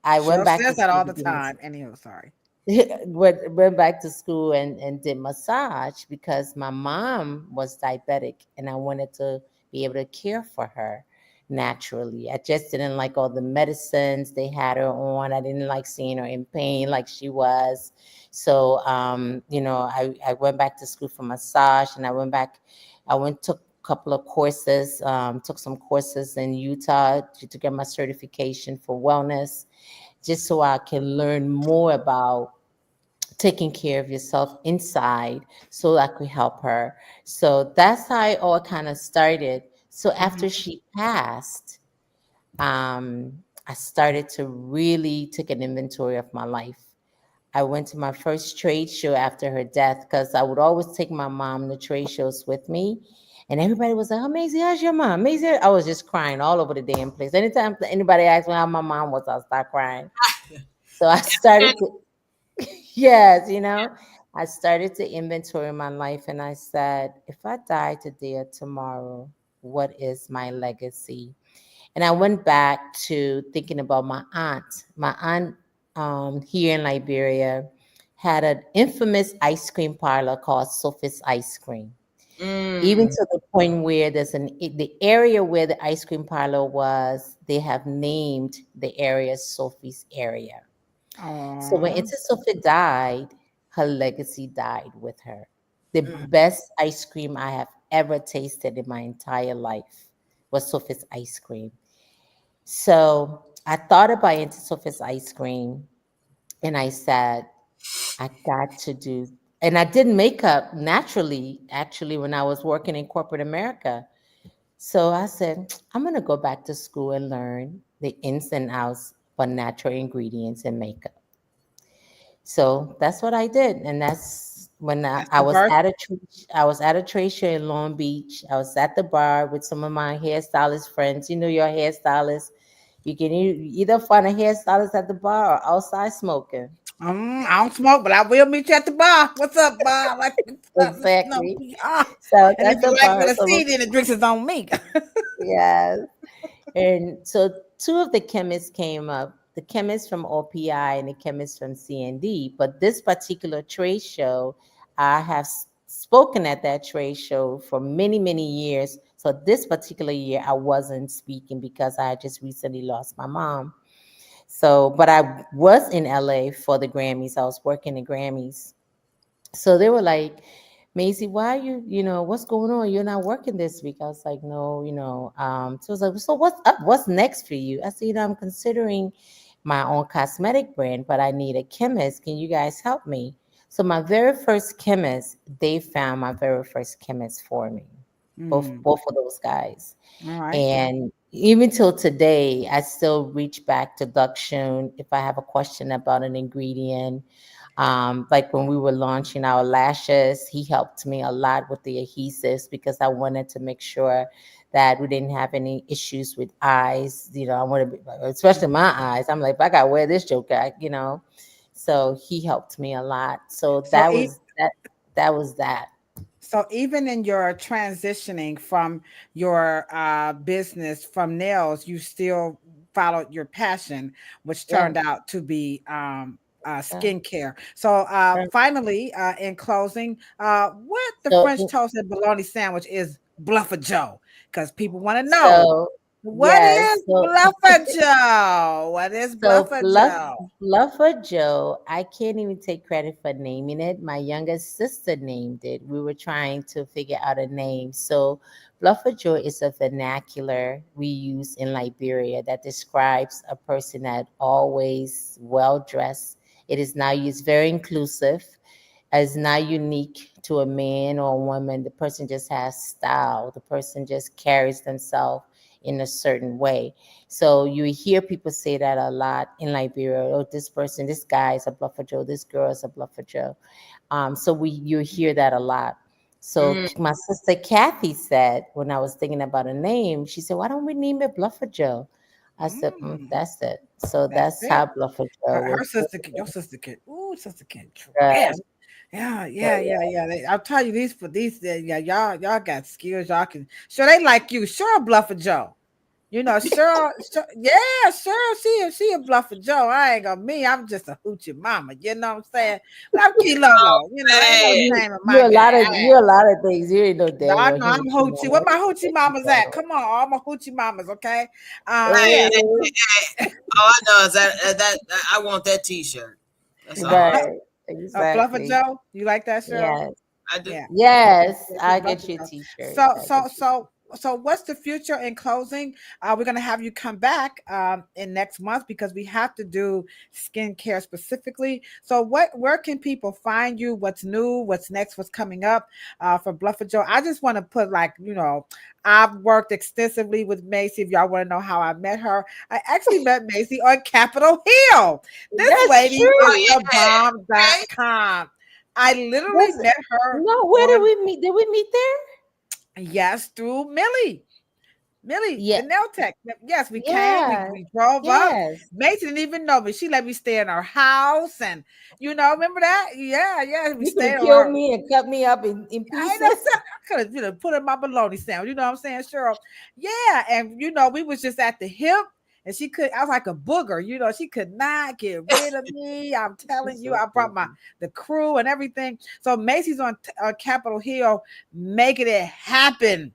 I went Cheryl back to says that school all to the do time. Anyhow, sorry. went back to school and did massage because my mom was diabetic and I wanted to be able to care for her naturally. I just didn't like all the medicines they had her on. I didn't like seeing her in pain like she was. So, I went back to school for massage, and took a couple of courses, took some courses in Utah to get my certification for wellness, just so I can learn more about taking care of yourself inside so I could help her. So that's how it all kind of started. So after she passed, I started to really take an inventory of my life. I went to my first trade show after her death because I would always take my mom to trade shows with me. And everybody was like, "Oh, Maisie, how's your mom? Maisie," I was just crying all over the damn place. Anytime anybody asked me how my mom was, I'll start crying. So I started to, yes, I started to inventory my life, and I said, if I die today or tomorrow, what is my legacy? And I went back to thinking about my aunt. My aunt here in Liberia had an infamous ice cream parlor called Sophie's Ice Cream. Even to the point where the area where the ice cream parlor was, they have named the area Sophie's area. So when Aww. Auntie Sophie died, her legacy died with her. The best ice cream I have ever tasted in my entire life was Sophie's ice cream. So I thought about Auntie Sophie's ice cream, and I said, I got to do, and I did makeup naturally, actually, when I was working in corporate America. So I said, I'm going to go back to school and learn the ins and outs for natural ingredients in makeup. So that's what I did, and that's when That's the birth. I was at a trade show in Long Beach. I was at the bar with some of my hairstylist friends. You know, your hairstylist. You can either find a hairstylist at the bar or outside smoking. I don't smoke, but I will meet you at the bar. What's up, bar? Like, no, Exactly. ah. So And if that's you a like part. what I So see, then the drinks is on me. yes. And so two of the chemists came up, the chemist from OPI and the chemist from CND. But this particular trade show, I have spoken at that trade show for many, many years. So this particular year, I wasn't speaking because I had just recently lost my mom. So, but I was in LA for the Grammys. I was working the Grammys. So they were like, Maisie, why are you, what's going on? You're not working this week. I was like, no, so I was like, so what's up? What's next for you? I said, I'm considering my own cosmetic brand, but I need a chemist. Can you guys help me? So my very first chemist, they found my very first chemist for me. Both of those guys. All right. And even till today, I still reach back to Duck Shun if I have a question about an ingredient. Like when we were launching our lashes, he helped me a lot with the adhesives because I wanted to make sure that we didn't have any issues with eyes. I want to, especially my eyes. I'm like, if I got to wear this joke. So he helped me a lot. So So, that was that. That was that. so even in your transitioning from your business from nails, you still followed your passion, which Yeah. turned out to be Yeah. skincare. So Right. finally, in closing, what the So French toasted bologna sandwich is Bluffajo? Because people want to know so what yes. is So Bluffajo? What is So Bluffajo? Bluffer Joe, I can't even take credit for naming it. My youngest sister named it. We were trying to figure out a name. So Bluffer Joe is a vernacular we use in Liberia that describes a person that always well dressed. It is now used very inclusive. It's not unique to a man or a woman. The person just has style. The person just carries themselves in a certain way. So you hear people say that a lot in Liberia. Oh, this person, this guy is a Bluffer Joe. This girl is a Bluffer Joe. So you hear that a lot. So Mm. my sister Kathy said when I was thinking about a name, she said, "Why don't we name it Bluffer Joe?" I said, Mm, "That's it." So that's that's it. how Bluffer Joe Her was sister, your born. sister can, ooh, sister can Yes. trap. Yeah, So yeah, yeah, yeah. I'll tell you these for these. Yeah, y'all got skills. Y'all can. Sure, they like you. Sure, Bluffer Joe. Sure, yeah, sure. She a Bluffer Joe. I ain't gonna me. I'm just a hoochie mama. You know what I'm saying? But I'm Key Oh, Lolo. Ain't no man. shame in you're my a lot of game. you're a lot of things. You ain't no damn I well know I'm hoochie hoochie. Where mama. my hoochie There you mamas at? go. Come on, all my hoochie mamas. Okay. Hey, Yeah. all I know is that I want that T-shirt. That's all. Right. Bluffer Exactly. Joe. You like that, Cheryl? Yes. I do. Yeah. Yes. It's I'll Bluffer get you a Joe. t-shirt. So, I'll so, get you. so, so, what's the future in closing? We're gonna have you come back in next month because we have to do skincare specifically. So, where can people find you? What's new? What's next? What's coming up for Bluffer Joe? I just want to put I've worked extensively with Macy. If y'all want to know how I met her, I actually met Macy on Capitol Hill. This That's lady Oh is true. yeah. the Okay. bomb.com. I literally That's met her no. Where did on we meet? Did we meet there? yes through Millie. Millie, Yeah. the nail tech. Yes, we came. We, Yeah. we drove up. Yes. Mason didn't even know me. She let me stay in her house, and remember that? Yeah, yeah. We You could stayed have on killed her. me and cut me up in I know. pieces. I could have, put in my bologna sandwich. You know what I'm saying, Cheryl? Yeah, and we was just at the hip, and she could. I was like a booger. She could not get rid of me. I'm telling That's you, so I brought funny. the crew and everything. So Macy's on Capitol Hill, making it happen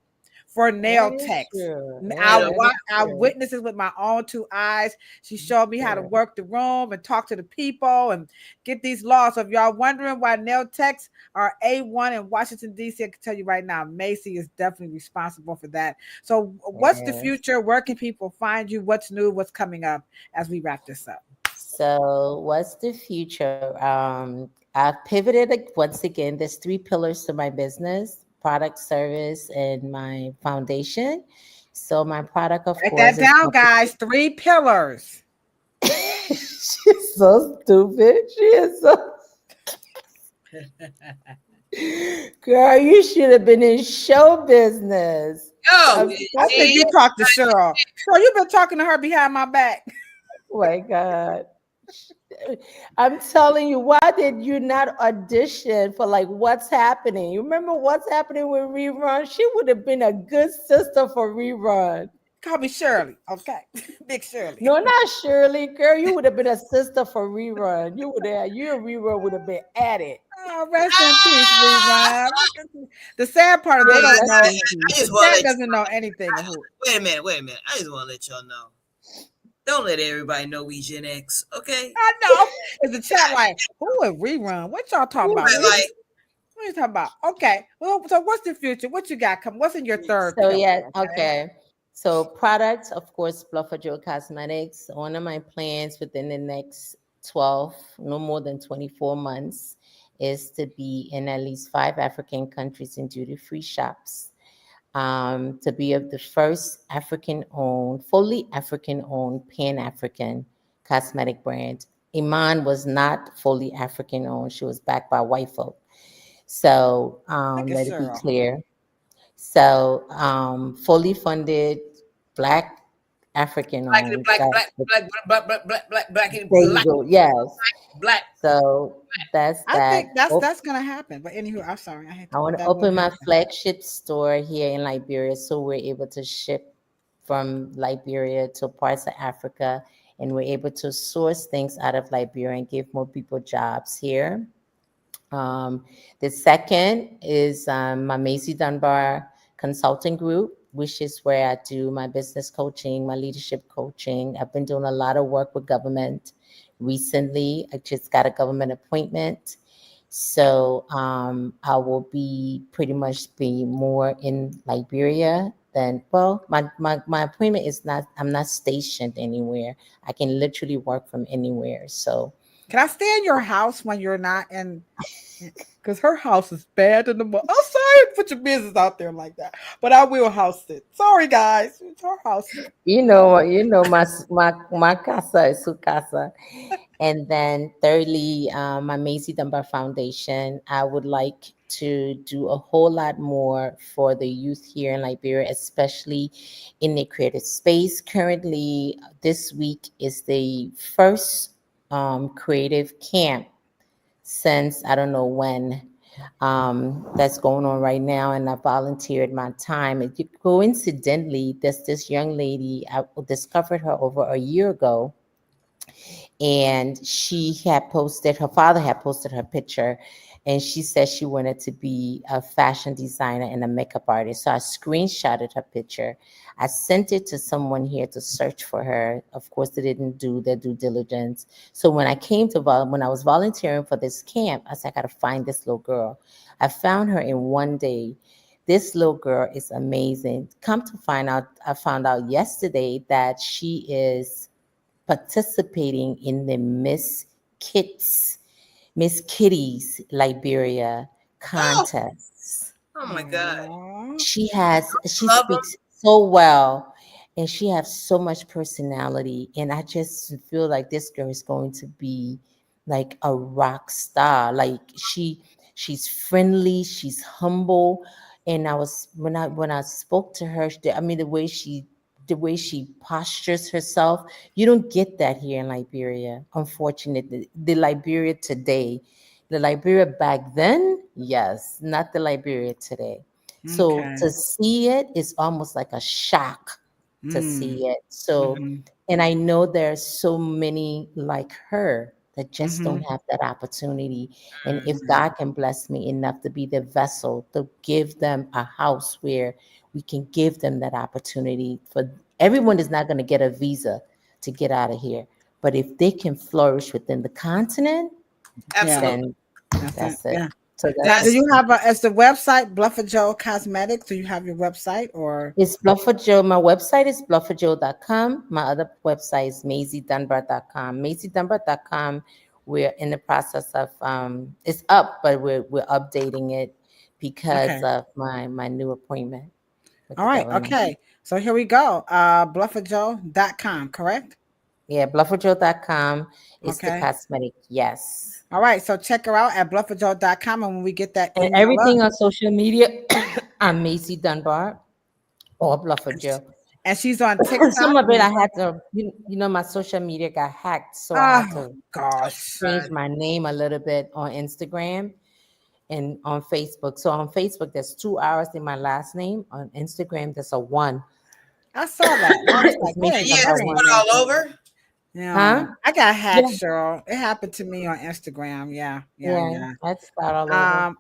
for That nail is techs. true. You Yeah, know, that is I true. witnessed it with my own two eyes. She showed me how to True. work the room and talk to the people and get these laws. So if y'all wondering why nail techs are A1 in Washington, D.C., I can tell you right now, Macy is definitely responsible for that. So what's the Yes. future? Where can people find you? What's new? What's coming up as we wrap this up? So, what's the future? I've pivoted once again. There's three pillars to my business: product, service, and my foundation. So, my product, of Write course, that is down, guys. 3 pillars. she's so stupid. She is so. Girl, you should have been in show business. oh, I'm I telling think see, you you. talked to Cheryl. Cheryl, you've been talking to her behind my back. Oh my God. I'm telling you, why did you not audition for like What's Happening? You remember What's Happening with Rerun? She would have been a good sister for Rerun. Call me Shirley, okay? Big Shirley. No, not Shirley, girl. You would have been a sister for Rerun. You would have. You and Rerun would have been at it. Oh, rest in peace, Rerun. The sad part is they Yeah, don't rest know. in I peace. just want to Chat let doesn't know anything of who. wait a minute, wait a minute. I just want to let y'all know. Don't let everybody know we Gen X, okay? I know. Is the chat like, who is Rerun? What y'all talking about? Like, What are you talking about? Okay. Well, so what's the future? What you got coming? What's in your third So pillar? yeah, okay. So products, of course, Bluffajo Cosmetics. One of my plans within the next 12, no more than 24 months, is to be in at least 5 African countries in duty-free shops. To be of the first African-owned, fully African-owned, Pan-African cosmetic brand. Iman was not fully African-owned. She was backed by white folk. So Look at let it be Cheryl. clear. So fully funded, Black African-owned. black, There you go. Yes. black. So that's I that. think that's gonna happen. But anywho, I'm sorry. I hate I want to that will open my happen. flagship store here in Liberia so we're able to ship from Liberia to parts of Africa and we're able to source things out of Liberia and give more people jobs here. The second is my Maisie Dunbar Consulting Group, which is where I do my business coaching, my leadership coaching. I've been doing a lot of work with government recently. I just got a government appointment. So I will be pretty much be more in Liberia than, well, my appointment is not, I'm not stationed anywhere. I can literally work from anywhere. So Can I stay in your house when you're not in? Because her house is bad in the mud. I'm sorry to put your business out there like that, but I will house it. Sorry, guys. It's her house. my casa is su casa. And then thirdly, my Maisie Dunbar Foundation. I would like to do a whole lot more for the youth here in Liberia, especially in the creative space. Currently, this week is the first creative camp since I don't know when that's going on right now, and I volunteered my time. And coincidentally, there's this young lady, I discovered her over a year ago, and she had posted, her father had posted her picture, and she said she wanted to be a fashion designer and a makeup artist. So I screenshotted her picture. I sent it to someone here to search for her. Of course, they didn't do their due diligence. So when I came to when I was volunteering for this camp, I said, I gotta find this little girl. I found her in one day. This little girl is amazing. Come to find out, I found out yesterday that she is participating in the Miss Kitty's Liberia contests. Oh my God. Aw. She Love 'em. speaks so well and she has so much personality. And I just feel like this girl is going to be like a rock star. Like she's friendly, she's humble. And I was when I spoke to her, I mean the way she postures herself, you don't get that here in Liberia, unfortunately. The Liberia today, the Liberia back then, yes, not the Liberia today. So Okay. to see it is almost like a shock to Mm. see it. So, Mhm. and I know there's so many like her that just don't Mhm. have that opportunity. And if Mhm. God can bless me enough to be the vessel to give them a house where we can give them that opportunity, for everyone is not going to get a visa to get out of here. But if they can flourish within the continent, Yeah. Absolutely. then That's it. that's it. Yeah. So Now, do That's you have a? Is the website Bluffajo Cosmetics? Do you have your website or? it's Bluffajo. My website is bluffajo.com. My other website is maisiedunbar.com. Maisiedunbar.com. We're in the process of it's up, but we're updating it because Okay. of my new appointment with All the right. government. Okay. So here we go. Bluffajo.com, correct? Yeah, bluffajo.com is the Okay. cosmetic. Yes. All right. So check her out at bluffajo.com. And when we get that And email up, everything on social media, I'm Maisie Dunbar or Bluffajo. and she's on TikTok. Some of it I had to, my social media got hacked, so I had to gosh, change my name a little bit on Instagram and on Facebook. So on Facebook, there's 2 hours in my last name. On Instagram, there's a 1. I saw that. I was like, Maisie wait, Yeah, Dunbar it's One. one all over. yeah, Huh? I got hacked, Yeah. Cheryl. It happened to me on Instagram. Yeah. That's about all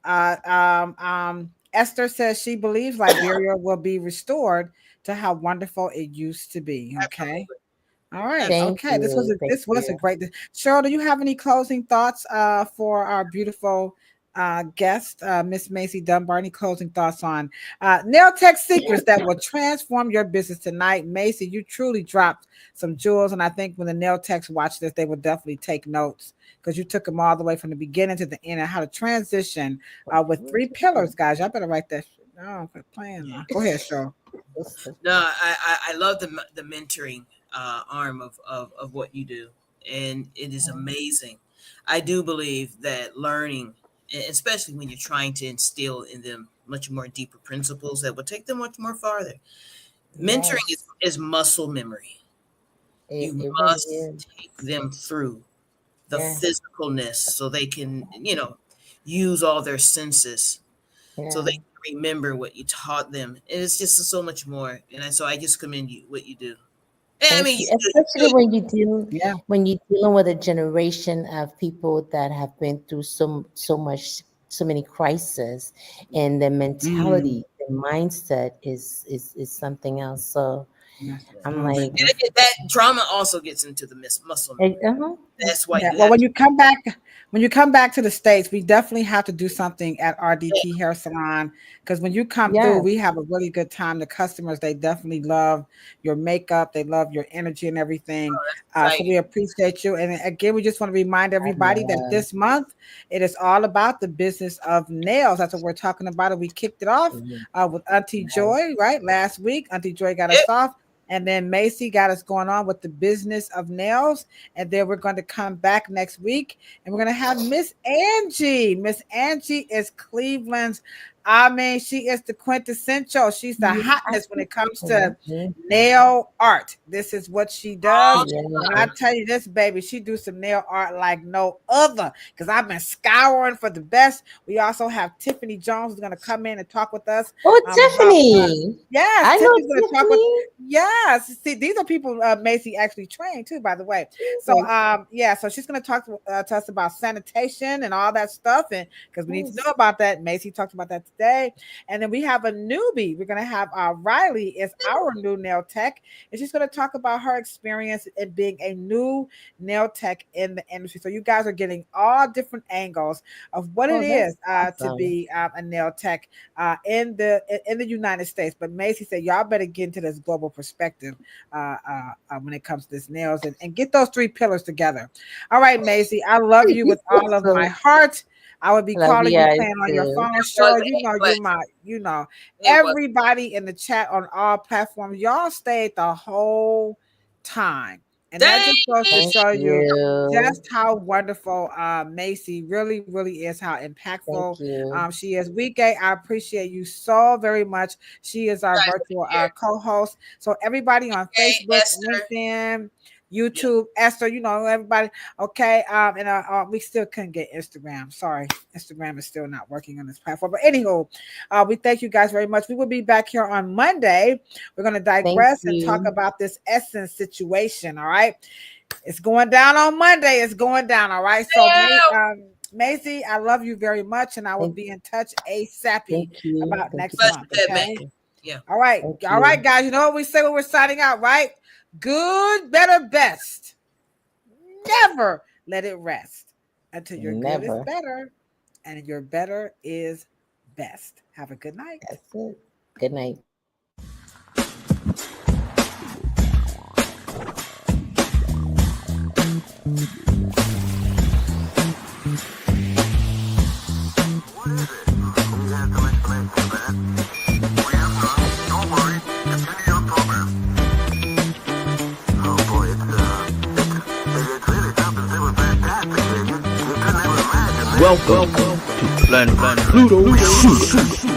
over. Esther says she believes Liberia will be restored to how wonderful it used to be. Okay. Absolutely. All right. Thank Okay. This was you. a great. Cheryl, do you have any closing thoughts for our beautiful guest, Miss Maisie Dunbar? Any closing thoughts on nail tech secrets that will transform your business tonight? Maisie, you truly dropped some jewels, and I think when the nail techs watch this, they will definitely take notes because you took them all the way from the beginning to the end and how to transition with 3 pillars, guys. Y'all better write that shit. No, quit playing now. Go ahead, Cheryl. No, I love the mentoring arm of what you do, and it is amazing. I do believe that learning, especially when you're trying to instill in them much more deeper principles that will take them much more farther. Mentoring is muscle memory. You must take them through the physicalness so they can, use all their senses so they can remember what you taught them. And it's just so much more. And so I just commend you, what you do. I mean, especially when you're dealing with a generation of people that have been through so many crises, and the mentality, the mindset is something else. So I'm like, that trauma also gets into the muscle. That's why. Well, when you come back to the States, we definitely have to do something at RDT Hair Salon, because when you come through, we have a really good time. The customers, they definitely love your makeup, they love your energy and everything. So we appreciate you. And again, we just want to remind everybody that this month it is all about the business of nails. That's what we're talking about. And we kicked it off with Auntie Joy, right? Last week, Auntie Joy got us off. And then Macy got us going on with the business of nails. And then we're going to come back next week and we're going to have Miss Angie. Miss Angie is Cleveland's. I mean, she is the quintessential. She's the hotness when it comes to nail art. This is what she does. I tell you this, baby, she do some nail art like no other, because I've been scouring for the best. We also have Tiffany Jones who's going to come in and talk with us. Oh, Tiffany. Yes, Tiffany's going to talk with. Yes, see, these are people Macy actually trained too, by the way. So so she's going to talk to us about sanitation and all that stuff, and because we need to know about that. Macy talked about that today. And then we have a newbie. We're going to have Riley is our new nail tech, and she's going to talk about her experience in being a new nail tech in the industry. So you guys are getting all different angles of what it is to be a nail tech in the United States. But Macy said, y'all better get into this global perspective when it comes to this nails and get those 3 pillars together. All right, Macy, I love you with all of my heart. I would be calling you, playing on your phone. Sure, you're everybody in the chat on all platforms. Y'all stayed the whole time. And that just goes to show you just how wonderful Macy really, really is, how impactful she is. Weekay, I appreciate you so very much. She is our virtual co-host. So everybody on Facebook, LinkedIn, YouTube, Esther, everybody. Okay. And we still couldn't get Instagram. Sorry. Instagram is still not working on this platform. But anywho, we thank you guys very much. We will be back here on Monday. We're going to digress and talk about this Essence situation. All right. It's going down on Monday. It's going down. All right. So Maisie, I love you very much. And I will be in touch ASAP about next month. Okay. Yeah. All right. All right, guys. You know what we say when we're signing out, right? Good, better, best. Never let it rest until your good is better and your better is best. Have a good night. That's it. Good night. Welcome to Planet Pluto.